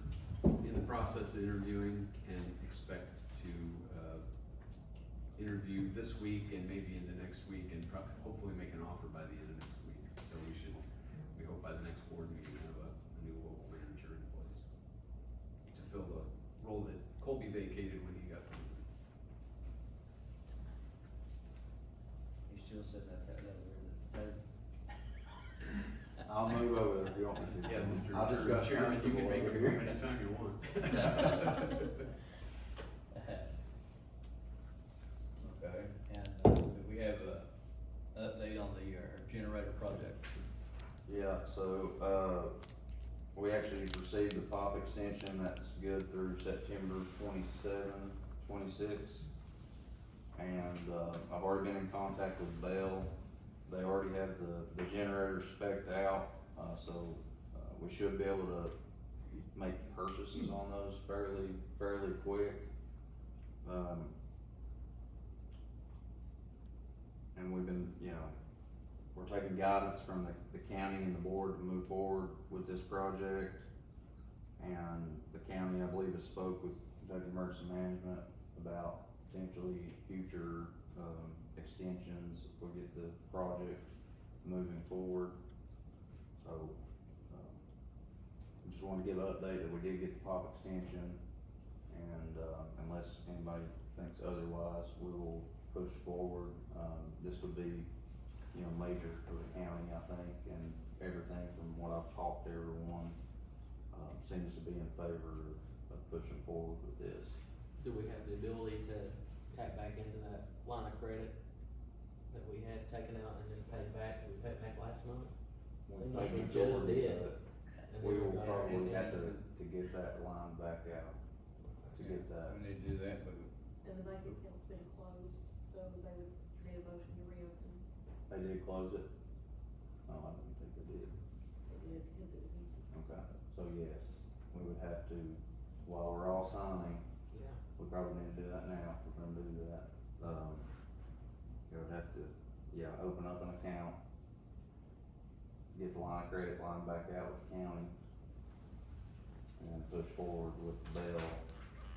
in the process of interviewing and expect to, interview this week and maybe into next week and hopefully make an offer by the end of next week. So we hope by the next board meeting have a new local manager in place to fill the role that Colby vacated when he got promoted. He's still sitting at that other end of the table. I'll move over there if you want me to. Yeah, I just got Chairman, you can make a comfortable over move here. anytime you want. Okay, and, we have a update on the, generator project. Yeah, so, we actually received the pop extension, that's good through September 26. And, I've already been in contact with Bell, they already have the generator spec'd out, so, we should be able to make purchases on those fairly quick. And we've been, we're taking guidance from the county and the board to move forward with this project. And the county, I believe, has spoke with Kentucky Emergency Management about potentially future, extensions if we get the project moving forward. So, just wanted to give an update that we did get the pop extension. And, unless anybody thinks otherwise, we will push forward. This would be, major for the county, I think, and everything from what I've talked to everyone, seems to be in favor of pushing forward with this. Do we have the ability to tap back into that line of credit that we had taken out and then paid back, we paid back last month? Seems like we just did. And We then will got our probably have extension. to get that line back out, to get that. We need to do that, but And the bank account's been closed, so they would need a motion to reopen. They did close it? No, I didn't think they did. They did, because it was empty. Okay, so yes, we would have to, while we're all signing, Yeah, we probably need to do that now, if we're gonna do that. You would have to, open up an account, get the line of credit line back out with the county, and then push forward with Bell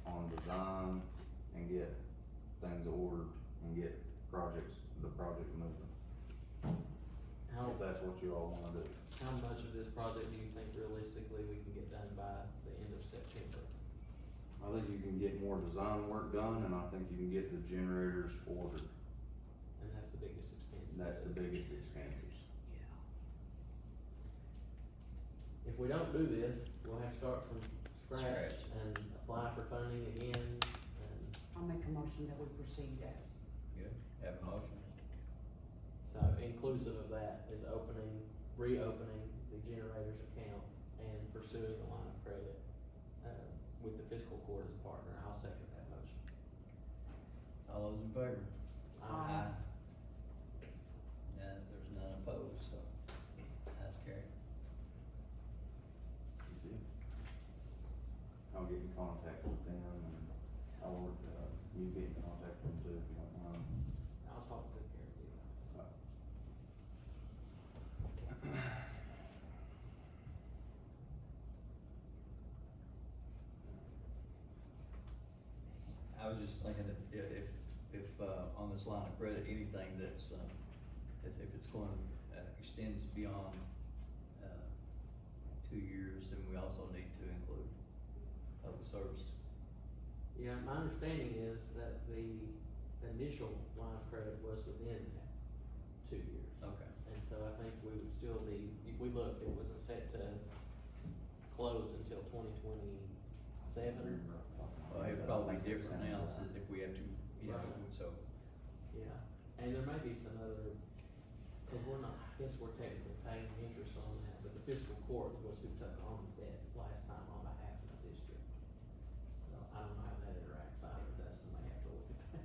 on design and get things ordered and get the project moving. how, If that's what you all wanna do. how much of this project do you think realistically we can get done by the end of September? I think you can get more design work done, and I think you can get the generators ordered. And that's the biggest expense. That's the biggest expenses. If we don't do this, we'll have to start from scratch Scratch. and apply for funding again, and I'll make a motion that we proceed as. good, have a motion. so inclusive of that is reopening the generator's account and pursuing a line of credit, with the fiscal court as a partner. I'll second that motion. All those in favor? Aye. And there's none opposed, so that's carried. I'll get in contact with them, and I'll work, you get in contact with them too, if you don't mind. I'll talk to Carrie about that. I was just thinking that if, on this line of credit, anything that's, if it's going, extends beyond, 2 years, then we also need to include public service. Yeah, my understanding is that the initial line of credit was within that 2 years. Okay. And so I think we would still be, we looked, it wasn't set to close until 2027. Well, it'd probably be different now, so if we have to, so. Yeah, and there may be some other, cause we're not, I guess we're technically paying interest on that, but the fiscal court was who took on the debt last time on behalf of the district. So I don't know how that interacts either, Dustin may have to look at that.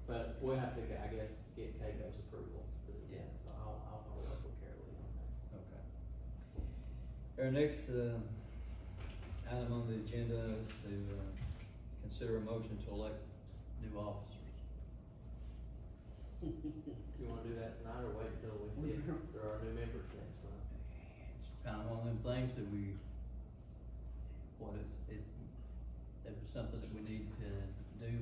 But we'll have to, I guess, get Keiko's approval for the debt, so I'll follow up with Carolee on that. Okay. Our next, item on the agenda is to, consider a motion to elect new officers. Do you wanna do that tonight or wait until we see if there are new members next month? It's kind of one of them things that we, it was something that we need to do.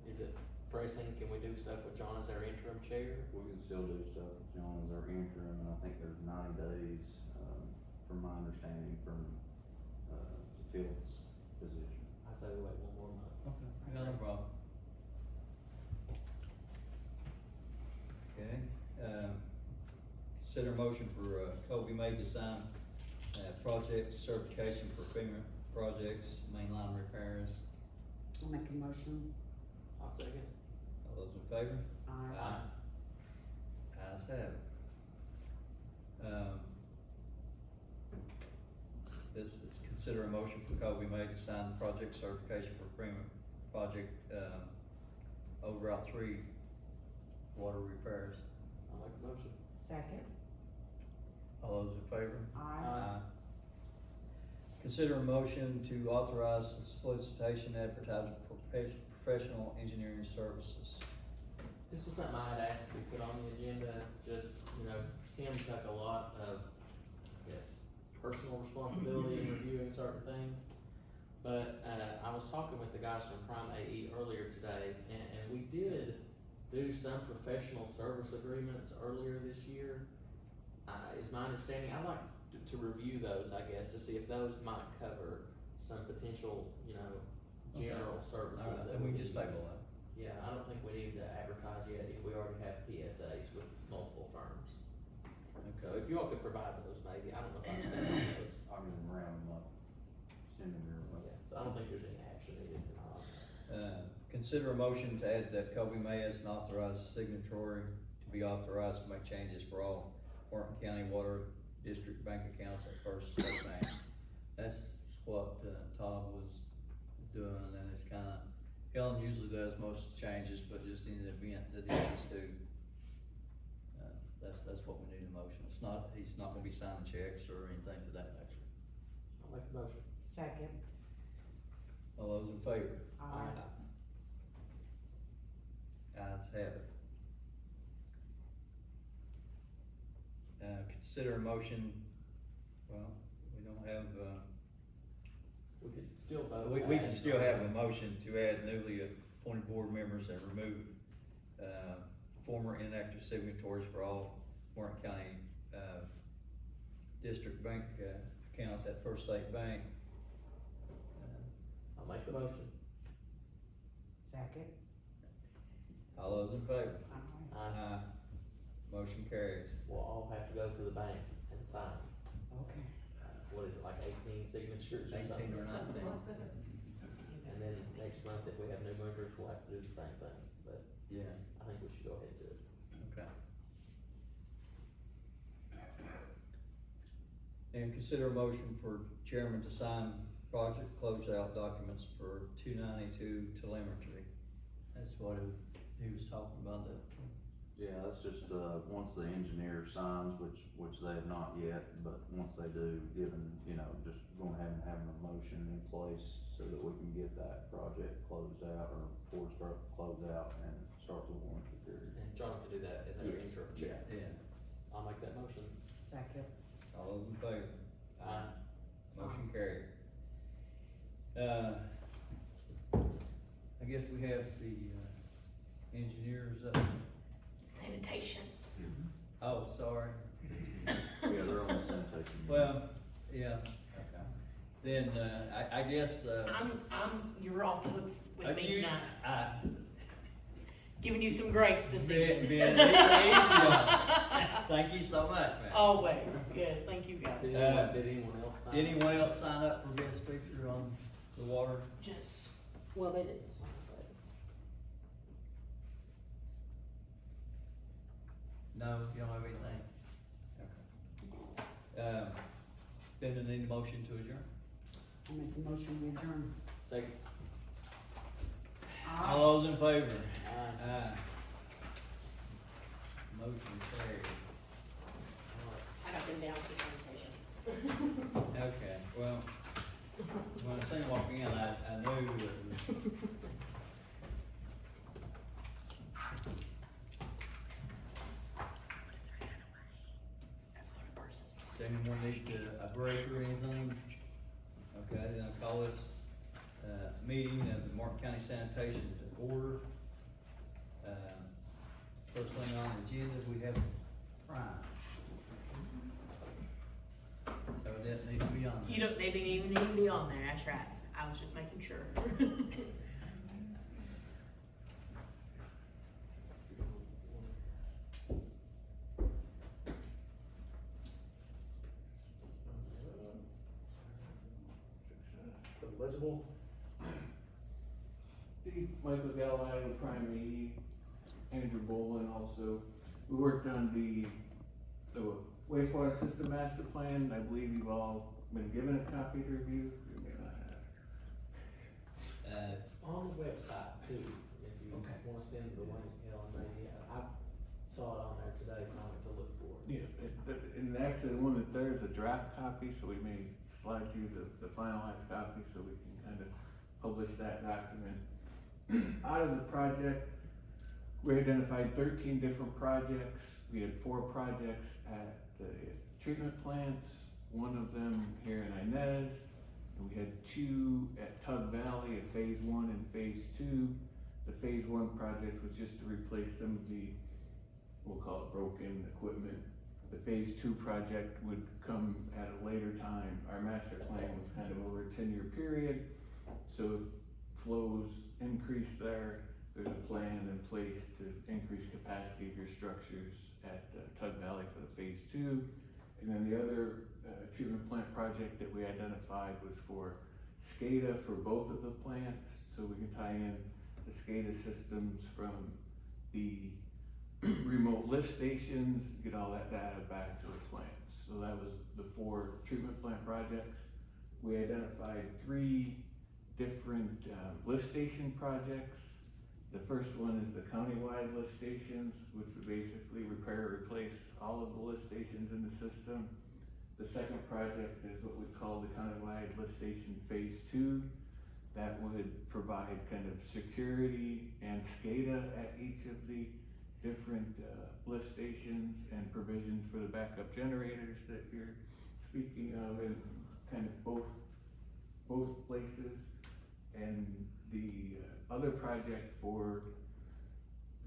Is it pressing, can we do stuff with John as our interim chair? We can still do stuff with John as our interim, and I think there's 90 days, from my understanding, from, the Phil's position. I say we wait one more month. Okay, I got no problem. Okay, consider motion for, Kobe May to sign, project certification for FEMA projects, mainline repairs. I'll make a motion. I'll second. All those in favor? Aye. Ayes have it. This is consider a motion for Kobe May to sign the project certification for FEMA project, over Route 3 water repairs. I'll make the motion. Second. All those in favor? Aye. Consider a motion to authorize the solicitation advertising for professional engineering services. This was something I had asked to be put on the agenda, just, you know, Tim took a lot of, I guess, personal responsibility in reviewing certain things. But, I was talking with the guys from Prime AE earlier today, and we did do some professional service agreements earlier this year. Is my understanding, I'd like to review those, I guess, to see if those might cover some potential, you know, general services. All right, that then we can could just use. table that. Yeah, I don't think we need to advertise yet if we already have PSAs with multiple firms. So if you all could provide those, maybe, I don't know if I've sent those. I'm gonna round them up, send them your way. Yeah, so I don't think there's any action needed tonight. Consider a motion to add that Kobe May as an authorized signatory to be authorized to make changes for all Martin County Water District bank accounts at First State Bank. That's what, Todd was doing, and it's kinda, Helen usually does most changes, but just in the event that he needs to, that's what we need a motion. It's not, he's not gonna be signing checks or anything to that nature. I'll make the motion. Second. All those in favor? Aye. Ayes have it. Consider a motion, well, we don't have, We could still vote. we can still have a motion to add newly appointed board members and remove, former inactive signatories for all Martin County, district bank, accounts at First State Bank. I'll make the motion. Second. All those in favor? Aye. Aye. Motion carries. We'll all have to go to the bank and sign. Okay. What is it, like 18 signatures or 18 something? or 19. And then next month, if we have new members, we'll have to do the same thing, but Yeah, I think we should go ahead and do it. okay. And consider a motion for chairman to sign project closeout documents for 292 telemetry. That's what he was talking about, that. Yeah, that's just, once the engineer signs, which they have not yet, but once they do, given, you know, just going ahead and having a motion in place so that we can get that project closed out, or before we start to close out and start the warranty period. And John can do that as our Yes. interim chair. Yeah. I'll make that motion. Second. All those in favor? Aye. Motion carried. I guess we have the, engineers up. Sanitation. Oh, sorry. Yeah, they're on the sanitation. Well, yeah, okay. Then, I guess, You're off the hook with me you- tonight, giving you some grace this evening. Thank you so much, man. Always, yes, thank you guys. Did anyone else sign? Did anyone else sign up for guest speaker on the water? Just, well, they didn't sign, but. No, you don't have anything? Okay. Then I need a motion to adjourn. I'll make the motion we adjourn. Second. All those in favor? Aye. Aye. Motion carried. I got them down for sanitation. Okay, well, when I seen walk in, I knew that it was need a break or anything? Okay, then I'll call this, meeting of the Martin County Sanitation to order. First thing on the agenda, we have crime. So it didn't need to be on there. You don't, they didn't even need to be on there, that's right, I was just making sure. Legible. Michael Galvin, Prime AE, Andrew Bolin also. We worked on the wastewater system master plan. I believe you've all been given a copy to review. You may not have. It's on the website too, if you Okay. wanna send the link, maybe, I saw it on there today when I went to look for it. Yeah, and actually one that there is a draft copy, so we may slide you the finalized copy so we can kind of publish that document. Out of the project, we identified 13 different projects. We had 4 projects at the treatment plants, one of them here in Inez, and we had 2 at Tug Valley at phase 1 and phase 2. The phase 1 project was just to replace some of the, we'll call it broken equipment. The phase 2 project would come at a later time. Our master plan was kind of over a 10-year period, so if flows increase there, there's a plan in place to increase capacity of your structures at Tug Valley for the phase 2. And then the other treatment plant project that we identified was for SCADA for both of the plants, so we can tie in the SCADA systems from the remote lift stations, get all that data back to the plants. So that was the 4 treatment plant projects. We identified 3 different lift station projects. The first one is the county-wide lift stations, which would basically repair or replace all of the lift stations in the system. The second project is what we call the county-wide lift station phase 2. That would provide kind of security and SCADA at each of the different lift stations and provisions for the backup generators that you're speaking of in kind of both places. And the other project for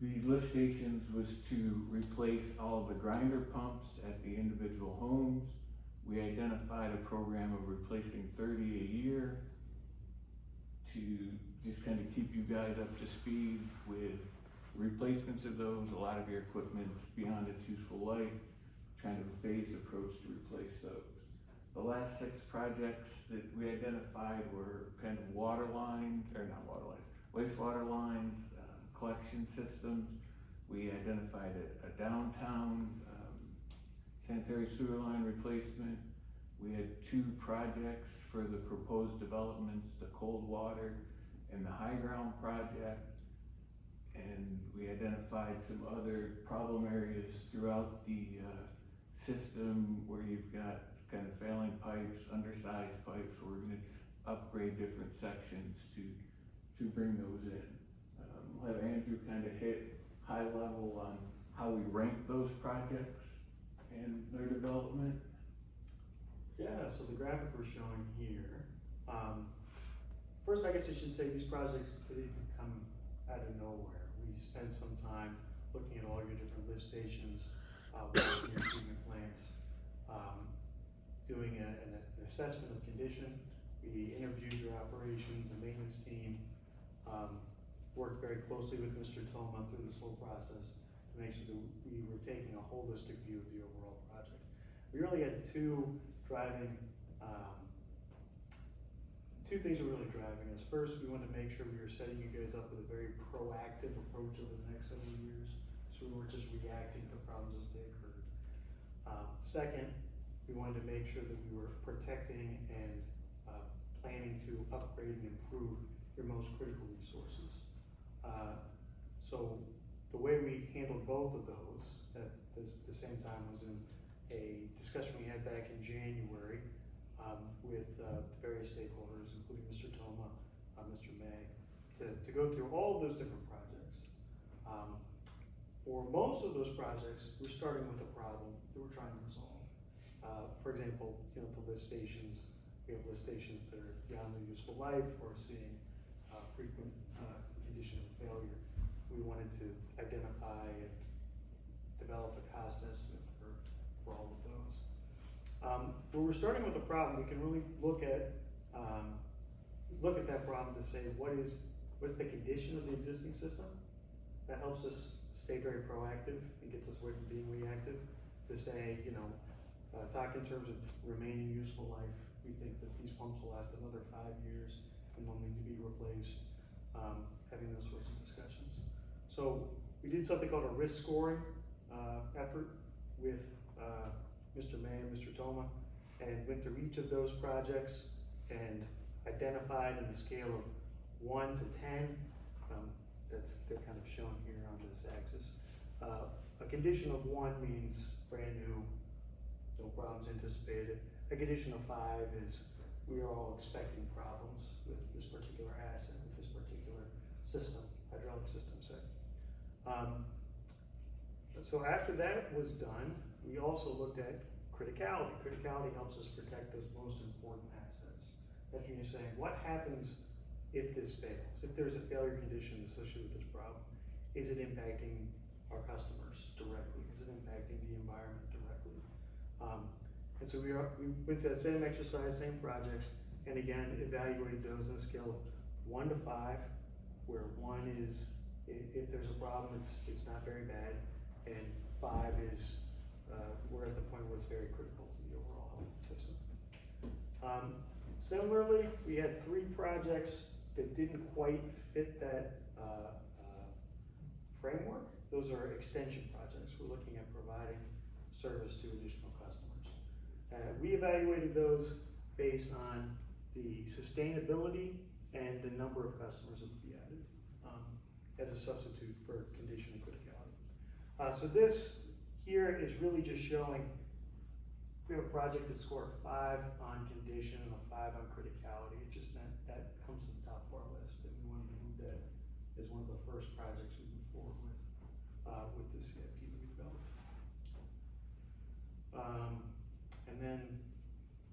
the lift stations was to replace all of the grinder pumps at the individual homes. We identified a program of replacing 30 a year to just kind of keep you guys up to speed with replacements of those. A lot of your equipment's beyond its useful life, kind of a phased approach to replace those. The last 6 projects that we identified were kind of water lines, or not water lines, wastewater lines, collection systems. We identified a downtown sanitary sewer line replacement. We had 2 projects for the proposed developments, the cold water and the high ground project. And we identified some other problem areas throughout the system where you've got kind of failing pipes, undersized pipes. We're gonna upgrade different sections to bring those in. We'll have Andrew kind of hit high level on how we rank those projects and their development. Yeah, so the graphic we're showing here, first I guess I should say these projects didn't come out of nowhere. We spent some time looking at all your different lift stations, watching your treatment plants, doing an assessment of condition. We interviewed your operations and maintenance team, worked very closely with Mr. Toma through this whole process to make sure that we were taking a holistic view of the overall project. We really had 2 things that were really driving us. First, we wanted to make sure we were setting you guys up with a very proactive approach over the next several years, so we weren't just reacting to problems as they occurred. Second, we wanted to make sure that we were protecting and planning to upgrade and improve your most critical resources. So the way we handled both of those at the same time was in a discussion we had back in January with various stakeholders, including Mr. Toma, Mr. May, to go through all of those different projects. For most of those projects, we're starting with a problem that we're trying to resolve. For example, the lift stations, we have lift stations that are beyond their useful life or seeing frequent conditions of failure. We wanted to identify and develop a cost estimate for all of those. When we're starting with a problem, we can really look at that problem to say what's the condition of the existing system. That helps us stay very proactive and gets us away from being reactive. To say, talk in terms of remaining useful life. We think that these pumps will last another 5 years and will need to be replaced. Having those sorts of discussions. So we did something called a risk scoring effort with Mr. May and Mr. Toma, and went through each of those projects and identified in a scale of 1 to 10. They're kind of shown here on this axis. A condition of 1 means brand new, no problems anticipated. A condition of 5 is we are all expecting problems with this particular asset, with this particular system, hydraulic system set. So after that was done, we also looked at criticality. Criticality helps us protect those most important assets. That's when you're saying, what happens if this fails? If there's a failure condition associated with this problem, is it impacting our customers directly? Is it impacting the environment directly? And so we went to that same exercise, same projects, and again, evaluated those on a scale of 1 to 5, where 1 is, if there's a problem, it's not very bad, and 5 is, we're at the point where it's very critical to the overall health of the system. Similarly, we had 3 projects that didn't quite fit that framework. Those are extension projects. We're looking at providing service to additional customers. We evaluated those based on the sustainability and the number of customers that would be added as a substitute for condition and criticality. So this here is really just showing if we have a project that scored 5 on condition and a 5 on criticality, it just meant that comes to the top of our list, and we wanted to move that as one of the first projects we move forward with this CIP that we developed. And then,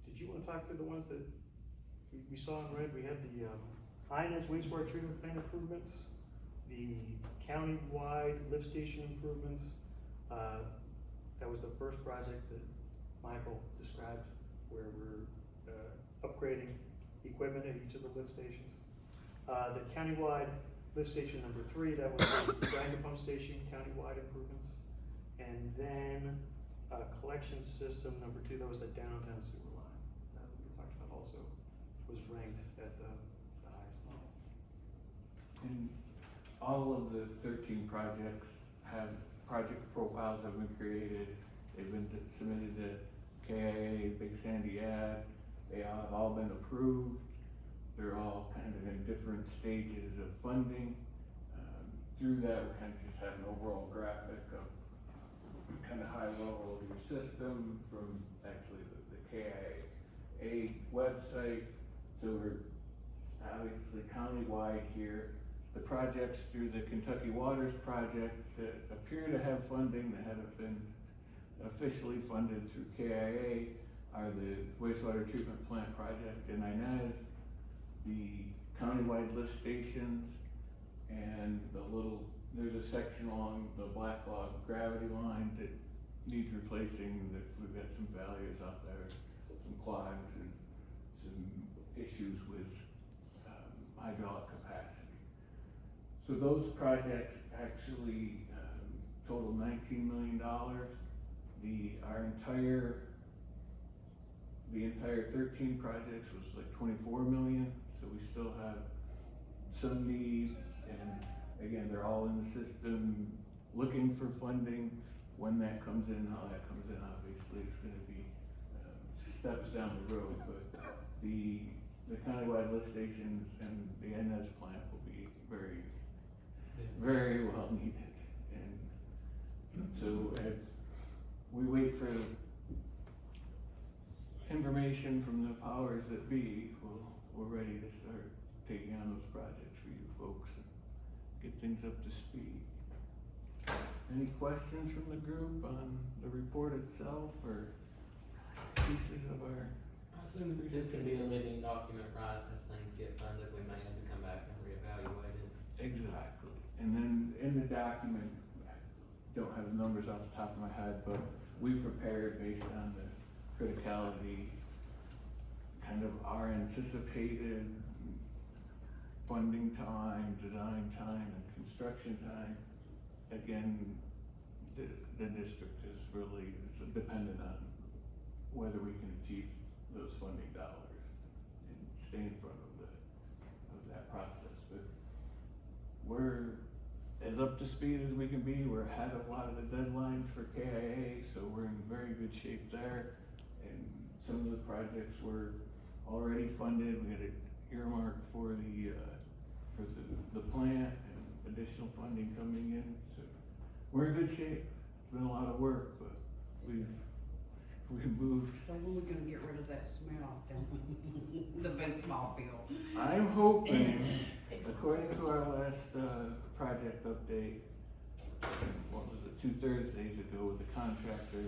did you want to talk to the ones that we saw in red? We had the Hines wastewater treatment plant improvements, the county-wide lift station improvements. That was the first project that Michael described, where we're upgrading equipment at each of the lift stations. The county-wide lift station number 3, that was the grinder pump station county-wide improvements. And then collection system number 2, that was the downtown sewer line that we talked about also, was ranked at the highest level. And all of the 13 projects have project profiles have been created. They've been submitted to KIA, Big Sandy Ad. They have all been approved. They're all kind of in different stages of funding. Through that, we kind of just have an overall graphic of kind of high level of your system from actually the KIA website. So we're obviously countywide here. The projects through the Kentucky Waters project that appear to have funding that haven't been officially funded through KIA are the wastewater treatment plant project in Inez, the countywide lift stations, and there's a section along the Blacklog gravity line that needs replacing, that we've got some failures out there, some clogs and some issues with hydraulic capacity. So those projects actually total $19 million. The entire 13 projects was like 24 million, so we still have some need, and again, they're all in the system looking for funding. When that comes in, how that comes in, obviously, it's gonna be steps down the road, but the countywide lift stations and the NS plant will be very, very well needed. And so as we wait for information from the powers that be, we're ready to start taking on those projects for you folks and get things up to speed. Any questions from the group on the report itself, or? pieces of our, I assume this can be a living document, right, as things get funded, we may have to come back and reevaluate it. exactly. And then in the document, I don't have the numbers off the top of my head, but we prepared based on the criticality, kind of our anticipated funding time, design time, and construction time. Again, the district is really, it's dependent on whether we can achieve those funding dollars and stay in front of that process. But we're as up to speed as we can be. We're ahead of a lot of the deadlines for KIA, so we're in very good shape there. And some of the projects were already funded. We had an earmark for the plant and additional funding coming in, so we're in good shape. It's been a lot of work, but we've moved. So when are we gonna get rid of that smell down the baseball field? I'm hoping, according to our last, project update, what was it, 2 Thursdays ago with the contractor,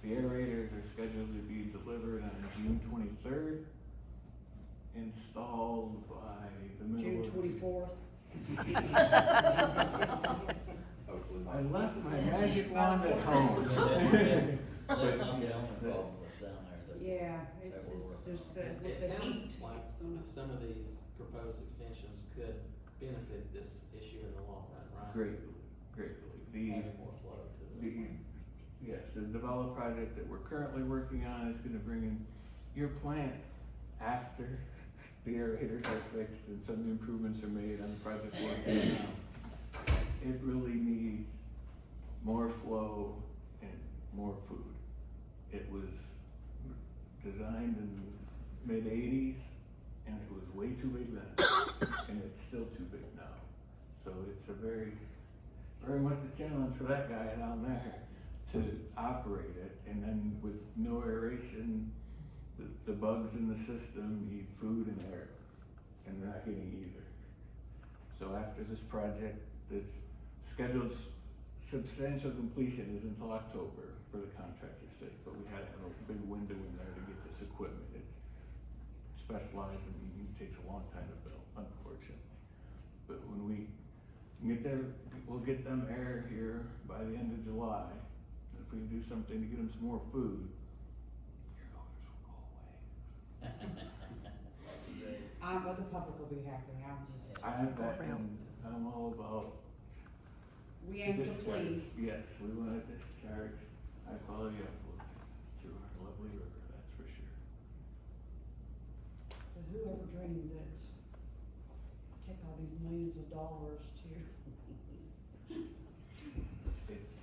the aerators are scheduled to be delivered on June 23rd, installed by the middle June of. 24th? Hopefully I not. left my magic wand at home. That's not the only problem that's down there. Yeah, it's just that with It the heat, sounds like it's gonna. some of these proposed extensions could benefit this issue in the long run, right? Greatly. Having more flow to the. Yes, the develop project that we're currently working on is gonna bring in your plant after the aerators are fixed and some improvements are made on the project we're working on. It really needs more flow and more food. It was designed in mid-80s and it was way too big then, and it's still too big now. So it's a very much a challenge for that guy down there to operate it, and then with no aeration, the bugs in the system need food and air, and they're not getting either. So after this project, that's scheduled substantial completion is until October for the contractor's sake, but we had a big window in there to get this equipment. It's specialized and it takes a long time to build, unfortunately. But when we get there, we'll get them air here by the end of July. And if we can do something to get them some more food, your voters will go away. But the public will be happy, I'm all about we aim to discharge. please. Yes, we want to discharge high quality effluent through our lovely river, that's for sure. But whoever dreamed that take all these millions of dollars to, It's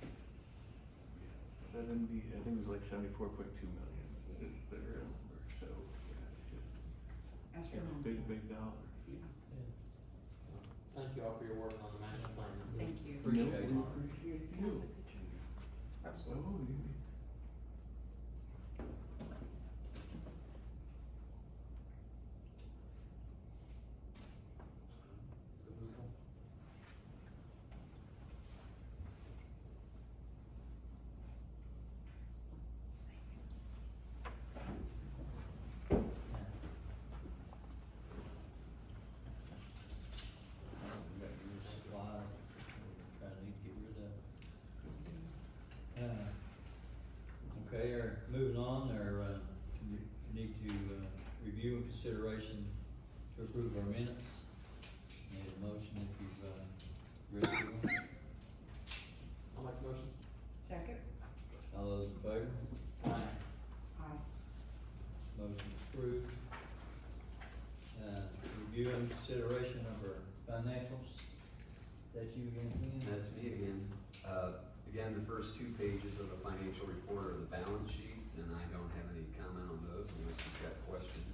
70, I think it was like 74.2 million is the real number, so yeah, it's astronomical. big dollars. Yeah. Thank you all for your work on the master plan. Thank you. Appreciate it. We appreciate you. Absolutely. We got your supplies, we're trying to need to get rid of. Okay, moving on, we need to, review and consideration to approve our minutes. Need a motion if you've, read through them. I'll make a motion. Second? All those in favor? Aye. Aye. Motion approved. Review and consideration of our financials. Is that you again, Ken? That's me again. Again, the first 2 pages of the financial report are the balance sheet, and I don't have any comment on those unless you've got questions.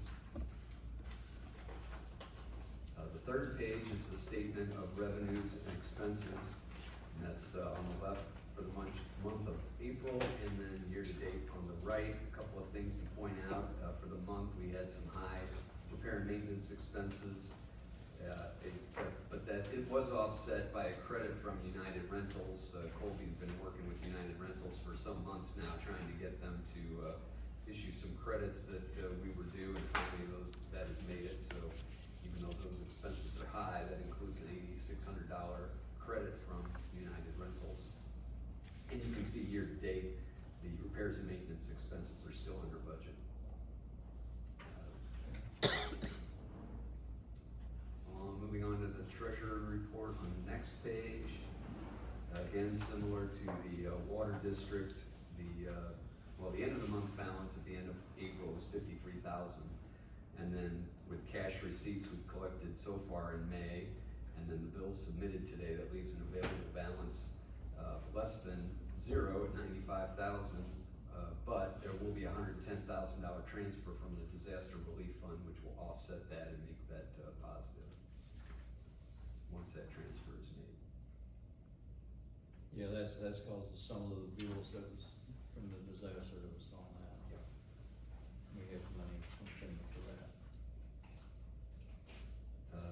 The third page is the statement of revenues and expenses, and that's on the left for the month of April, and then year-to-date on the right. A couple of things to point out. For the month, we had some high repair and maintenance expenses. But that it was offset by a credit from United Rentals. Colby's been working with United Rentals for some months now, trying to get them to issue some credits that, we were due, and finally that has made it, so even though those expenses are high, that includes an $8,600 credit from United Rentals. And you can see year to date, the repairs and maintenance expenses are still under budget. Moving on to the treasurer report on the next page. Again, similar to the water district, the end of the month balance at the end of April was $53,000. And then with cash receipts we've collected so far in May, and then the bills submitted today, that leaves an available balance less than zero at $95,000. But there will be a $110,000 transfer from the disaster relief fund, which will offset that and make that positive once that transfer is made. Yeah, that's cause of some of the bills that was from the disaster that was on that. We have money from FEMA for that.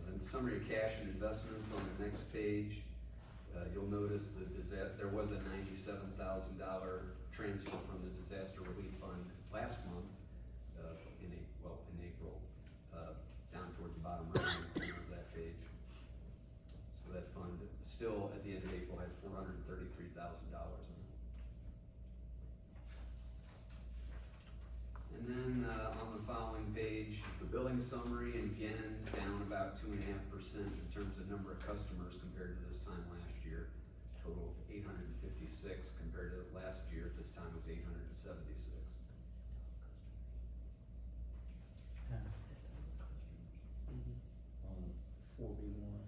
Then the summary of cash and investments on the next page. You'll notice that there was a $97,000 transfer from the disaster relief fund last month, in April, down toward the bottom right corner of that page. So that fund still at the end of April had $433,000 in it. And then on the following page is the billing summary, and again, down about 2.5% in terms of number of customers compared to this time last year. Total of 856 compared to last year at this time was 876. On 4B1.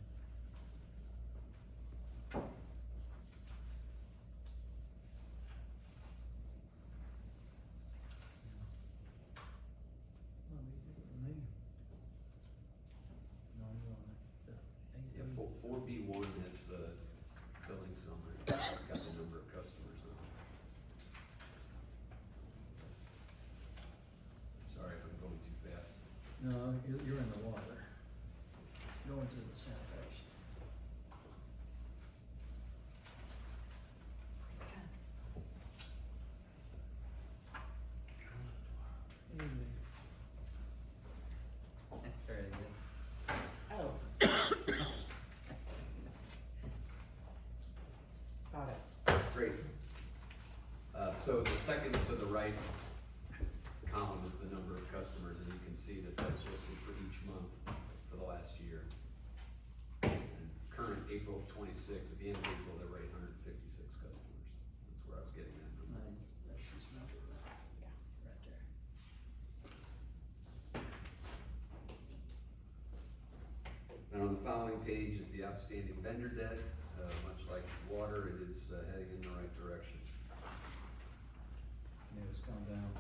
Yeah, 4B1 is the billing summary. It's got the number of customers on it. Sorry if I'm going too fast. No, you're in the water. Going to the sanitation. Sorry, Oh. Got it. Great. So the second to the right column is the number of customers, and you can see that that's listed for each month for the last year. And current April of 26, at the end of April, there were 856 customers. That's where I was getting that number. That's his number right there. And on the following page is the outstanding vendor debt. Much like water, it is heading in the right direction. Yeah, it's gone down.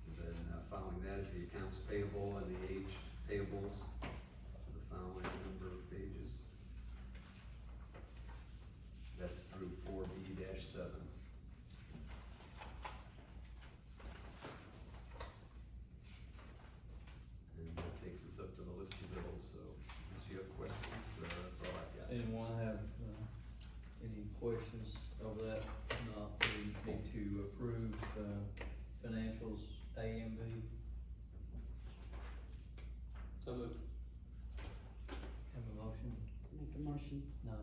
And then following that is the accounts payable and the aged payables for the following number of pages. That's through 4B-7. And that takes us up to the list of bills, so unless you have questions, that's all I've got. Anyone have any questions over that? Not, we need to approve financials A and B. So moved. Have a motion? Make a motion. No,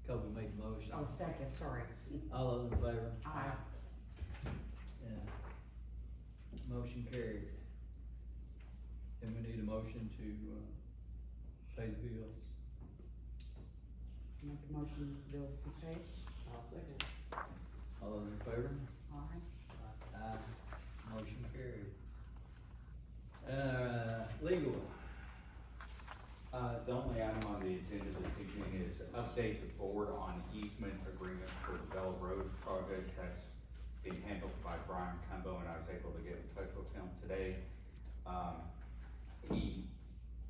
Kobe made the motion. Oh, second, sorry. All those in favor? Aye. Yeah. Motion carried. And we need a motion to pay the bills. Make a motion, bills be paid. I'll second. All those in favor? Aye. Aye. Motion carried. Legal. The only item on the agenda this evening is update the board on easement agreement for the Bell Road project. That's being handled by Brian Cumbo, and I was able to get in touch with him today.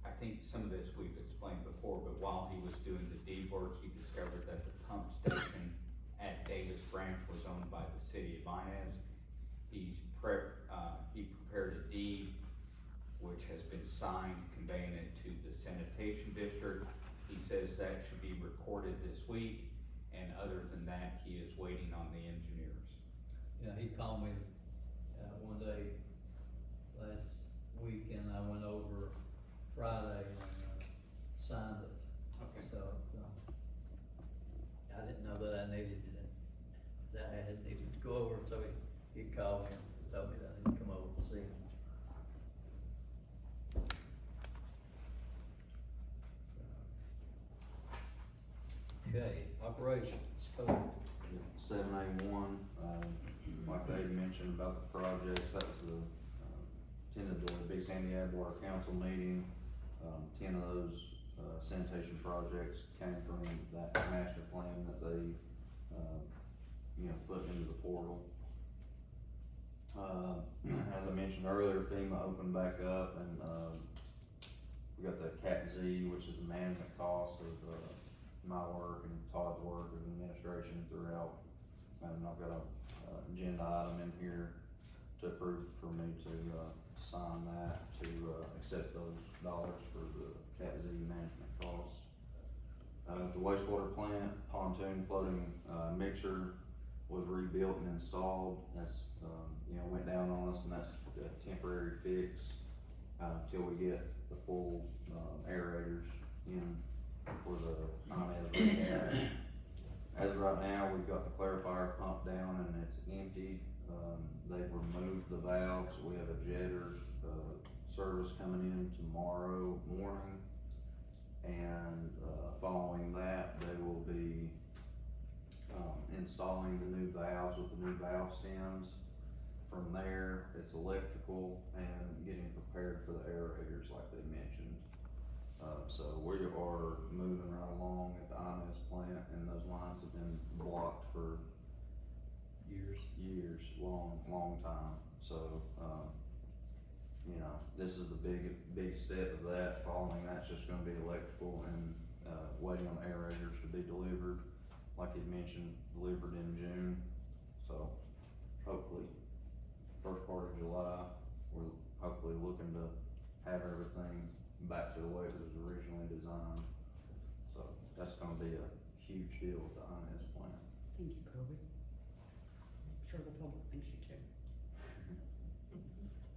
I think some of this we've explained before, but while he was doing the deed work, he discovered that the pump station at Davis Ranch was owned by the city of Inez. He prepared a deed which has been signed conveying it to the sanitation district. He says that should be recorded this week, and other than that, he is waiting on the engineers. Yeah, he called me, one day last week and I went over Friday and, signed it. Okay. So, I didn't know that I needed to, that I had needed to go over, so he called me and told me that I need to come over and see him. Okay, operations, code. 7A1, like Dave mentioned about the projects, that was attended the Big Sandy Ag Water Council meeting. 10 of those, sanitation projects came from that master plan that they, put into the portal. As I mentioned earlier, FEMA opened back up and, we got the Cat Z, which is the management cost of, my work and Todd's work of administration throughout. And I've got a, agenda item in here to approve for me to, sign that, to, accept those dollars for the Cat Z management costs. The wastewater plant pontoon floating, mixer was rebuilt and installed. That's, went down on us, and that's a temporary fix, till we get the full, aerators in for the non-as. As of right now, we've got the clarifier pump down and it's emptied. They've removed the valves. We have a jetter, service coming in tomorrow morning. And, following that, they will be, installing the new valves with the new valve stems. From there, it's electrical and getting prepared for the aerators like they mentioned. So we are moving right along at the INS plant, and those lines have been blocked for years, long time. So, this is the big step of that. Following that's just gonna be electrical and, waiting on aerators to be delivered, like you mentioned, delivered in June. So hopefully, first part of July, we're hopefully looking to have everything back to the way it was originally designed. So that's gonna be a huge deal with the INS plant. Thank you, Kobe. I'm sure the public thinks you too.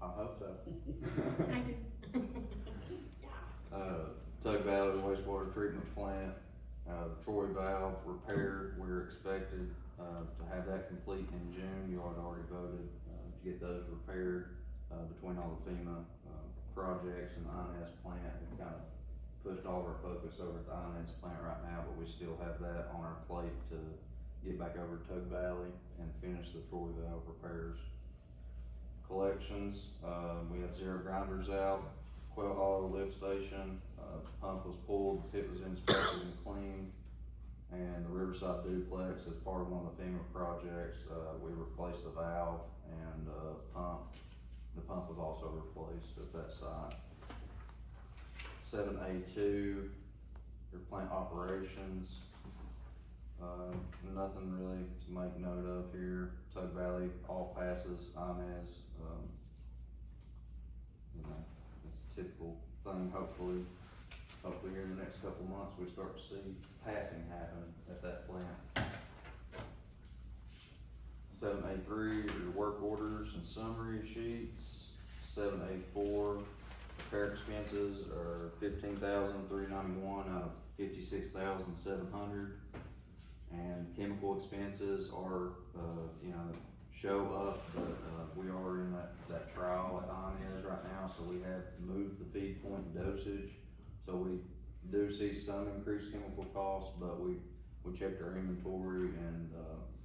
I hope so. I do. Tug Valley wastewater treatment plant, Troy valve repaired. We're expected, to have that complete in June. You had already voted, to get those repaired, between all the FEMA, projects and the INS plant. We've kind of pushed all of our focus over at the INS plant right now, but we still have that on our plate to get back over to Tug Valley and finish the Troy valve repairs. Collections, we have 0 grinders out, Quail Hollow lift station, pump was pulled, pit was inspected and cleaned, and the Riverside duplex as part of one of the FEMA projects, we replaced the valve and, pump. The pump was also replaced at that site. 7A2, your plant operations, nothing really to make note of here. Tug Valley, all passes, INS, it's a typical thing. Hopefully here in the next couple months, we start to see passing happen at that plant. 7A3, your work orders and summary sheets. 7A4, repair expenses are $15,391 out of $56,700. And chemical expenses are, show up, but, we are in that trial at INS right now, so we have moved the feed point dosage. So we do see some increased chemical costs, but we checked our inventory and,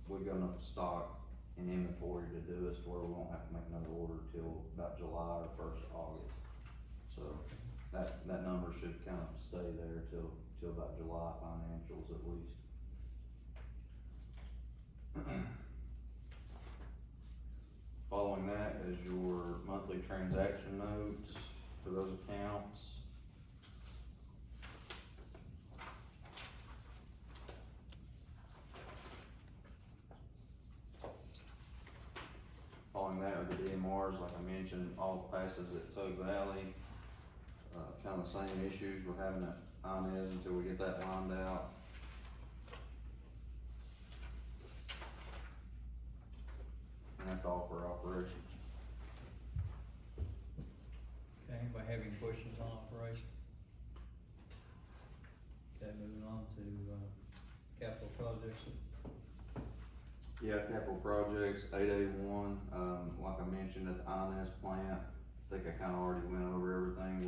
we've got enough stock in inventory to do us to where we won't have to make another order till about July or 1st of August. So that number should kind of stay there till about July financials at least. Following that is your monthly transaction notes for those accounts. Following that are the DMRs, like I mentioned, all passes at Tug Valley. Kind of the same issues we're having at INS until we get that lined out. operation. Okay, moving on to, capital projects. Yeah, capital projects, 881, like I mentioned at the INS plant, I think I kinda already went over everything,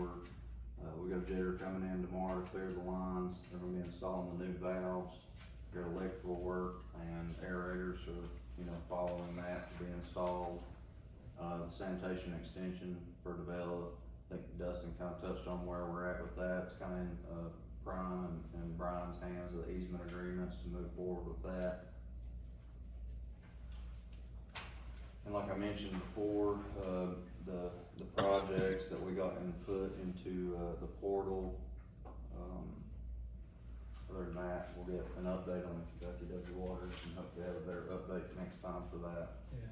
we got a jetter coming in tomorrow to clear the lines, they're gonna be installing the new valves, got electrical work and aerators are, following that to be installed. The sanitation extension for develop, I think Dustin kinda touched on where we're at with that, it's kinda in, Prime and Brian's hands, the easement agreements to move forward with that. And like I mentioned before, the projects that we got input into, the portal, other than that, we'll get an update on the Kentucky Waters and hopefully have a better update next time for that. Yeah.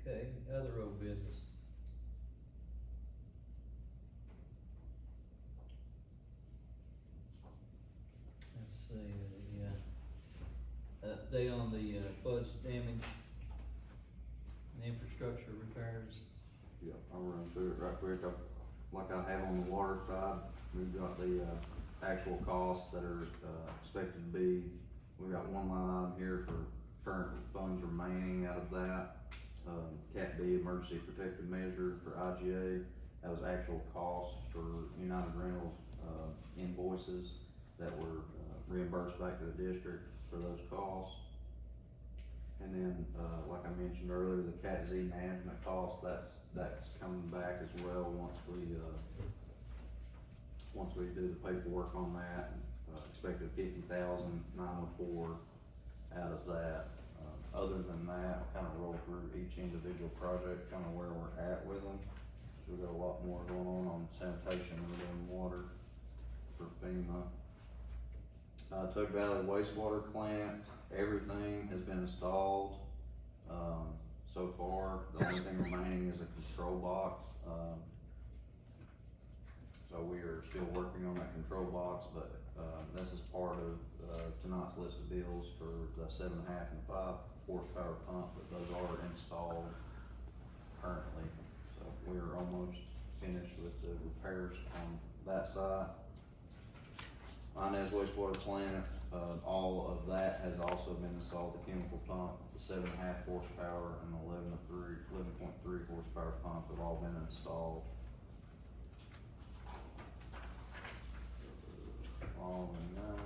Okay, other old business. Let's see, update on the floods damage and infrastructure repairs. Yeah, I'll run through it right quick. Like I have on the water side, we've got the, actual costs that are, expected to be, we got one line item here for current funds remaining out of that. Cat B, emergency protective measure for IGA, that was actual costs for United Rentals, invoices that were, reimbursed back to the district for those costs. And then, like I mentioned earlier, the Cat Z management cost, that's coming back as well once we do the paperwork on that. Expected 50,904 out of that. Other than that, I'll kind of roll through each individual project, kind of where we're at with them. We've got a lot more going on sanitation and doing water for FEMA. Tug Valley wastewater plant, everything has been installed. So far, the only thing remaining is a control box. So we are still working on that control box, but, this is part of, tonight's list of bills for the 7.5 and 5 horsepower pump, but those are installed currently. So we are almost finished with the repairs on that side. Inez wastewater plant, all of that has also been installed, the chemical pump, the 7.5 horsepower and the 11.3 horsepower pump have all been installed. Following that,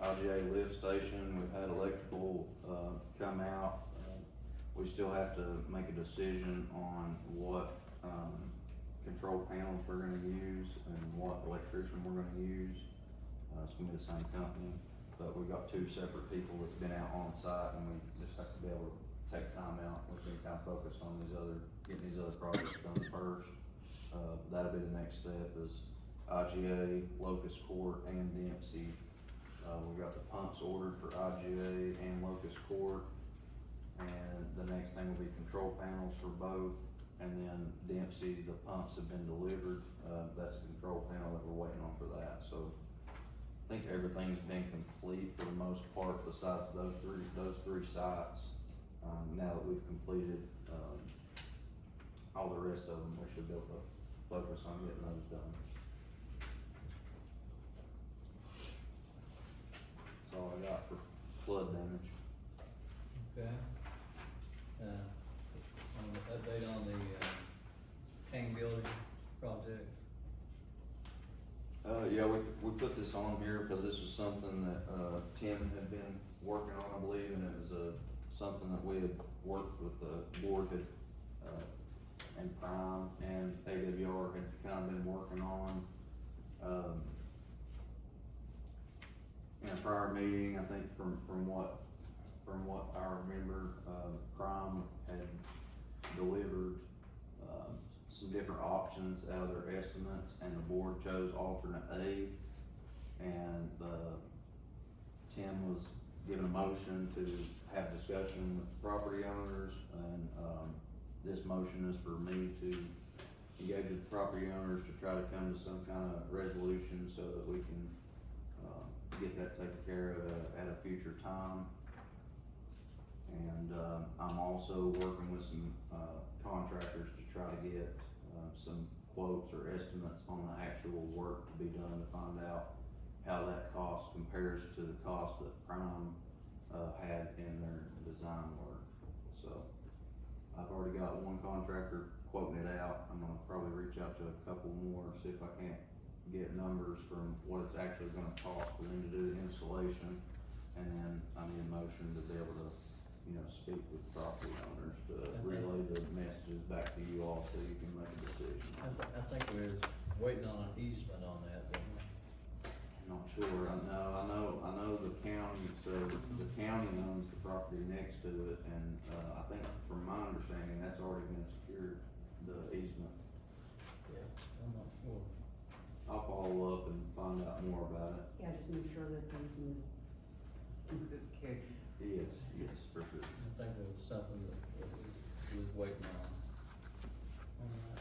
IGA lift station, we've had electrical, come out. We still have to make a decision on what, control panels we're gonna use and what electrician we're gonna use. It's gonna be the same company, but we've got two separate people that's been out on site and we just have to be able to take time out. We can kind of focus on getting these other projects done first. That'll be the next step is IGA, Locust Court, and Dempsey. We've got the pumps ordered for IGA and Locust Court. And the next thing will be control panels for both. And then Dempsey, the pumps have been delivered. That's the control panel that we're waiting on for that. So I think everything's been complete for the most part besides those three sites. Now that we've completed, all the rest of them, we should be able to focus on getting those done. That's all I got for flood damage. Okay. On the update on the, King building project. Yeah, we put this on here because this was something that, Tim had been working on, I believe, and it was, something that we had worked with the board had, and Prime and AWR had kind of been working on. In a prior meeting, I think from what I remember, Prime had delivered, some different options out of their estimates, and the board chose alternate A. And, Tim was given a motion to have discussion with the property owners, and, this motion is for me to engage with the property owners to try to come to some kind of resolution so that we can, get that taken care of at a future time. And, I'm also working with some, contractors to try to get, some quotes or estimates on the actual work to be done to find out how that cost compares to the cost that Prime, had in their design work. So, I've already got one contractor quoting it out. I'm gonna probably reach out to a couple more, see if I can't get numbers from what it's actually gonna cost for them to do the installation. And then I need a motion to be able to, speak with property owners to relay the messages back to you all so you can make a decision. I think we're waiting on an easement on that, but I'm not sure, I know the county, so the county owns the property next to it, and, I think from my understanding, that's already been secured, the easement. Yeah. I'm not sure. I'll follow up and find out more about it. Yeah, just make sure that these ones is carried. Yes, for sure. I think there was something that we was waiting on. Alright.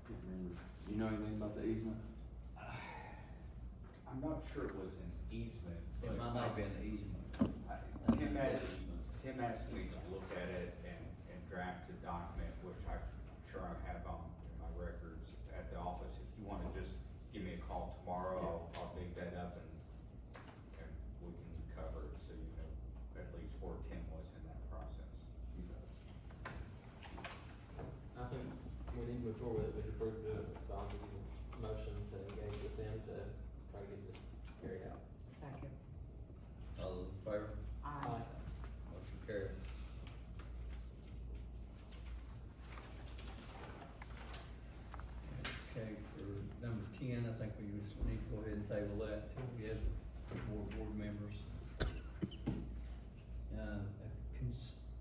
Can't remember. You know anything about the easement? I'm not sure it was an easement. It might not be an easement. Tim asked me to look at it and draft a document, which I'm sure I have on in my records at the office. If you wanna just give me a call tomorrow, I'll dig that up and we can cover it, so you know at least where Tim was in that process. I think we need to move forward with it, we approved it, so I'll give you a motion to engage with them to try to get this carried out. Second. All those in favor? Aye. Motion carried. Okay, for number 10, I think we just need to go ahead and table that till we have more board members.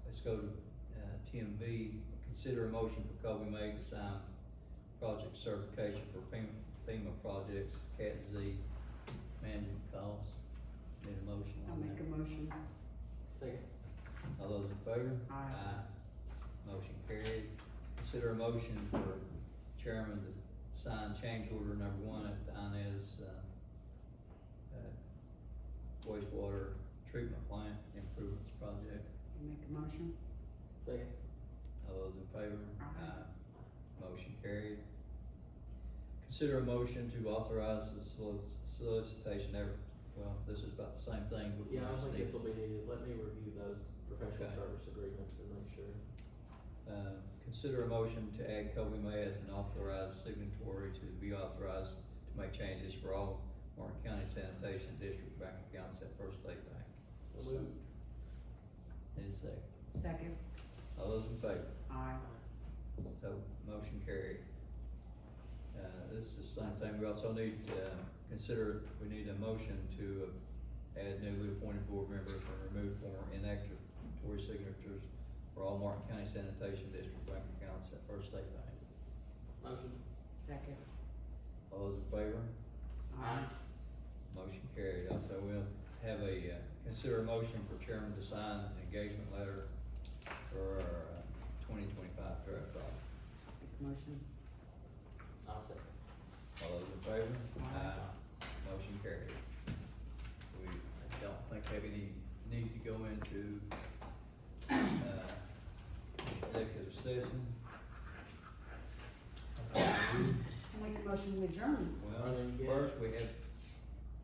Let's go to, 10B, consider a motion for Kobe May to sign project certification for FEMA projects, Cat Z, management costs. Need a motion I'll on make that? a motion. Second. All those in favor? Aye. Motion carried. Consider a motion for chairman to sign change order number 1 at the Inez, wastewater treatment plant improvements project. I'll make a motion. Second. All those in favor? Aye. Motion carried. Consider a motion to authorize the solicitation this is about the same thing, but we Yeah, I just think need. this will be needed, let me review those professional Okay. service agreements and make sure. Consider a motion to add Kobe May as an authorized signatory to be authorized to make changes for all Martin County Sanitation District bank accounts at First State Bank. So moved. Need a second. Second. All those in favor? Aye. So, motion carried. This is the same thing, we also need, we need a motion to add newly appointed board members and remove former inactivatory signatures for all Martin County Sanitation District bank accounts at First State Bank. Motion. Second. All those in favor? Aye. Motion carried. Also, we'll have consider a motion for chairman to sign an engagement letter for our 2025 draft project. Make a motion. I'll second. All those in favor? Aye. Motion carried. We don't think have any need to go into, executive session. Make a motion to adjourn. Well, Are there any first guests?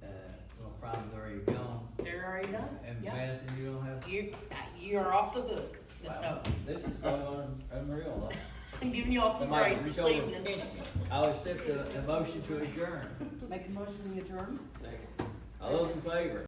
we have, Prime's already gone, They're already done. and Yep. Madison, you don't have? You're off the hook this Wow, time. this is so unreal. I'm giving you all some Somebody grace reach this over and evening. pinch me. I'll accept the motion to adjourn. Make a motion to adjourn. Second. All those in favor?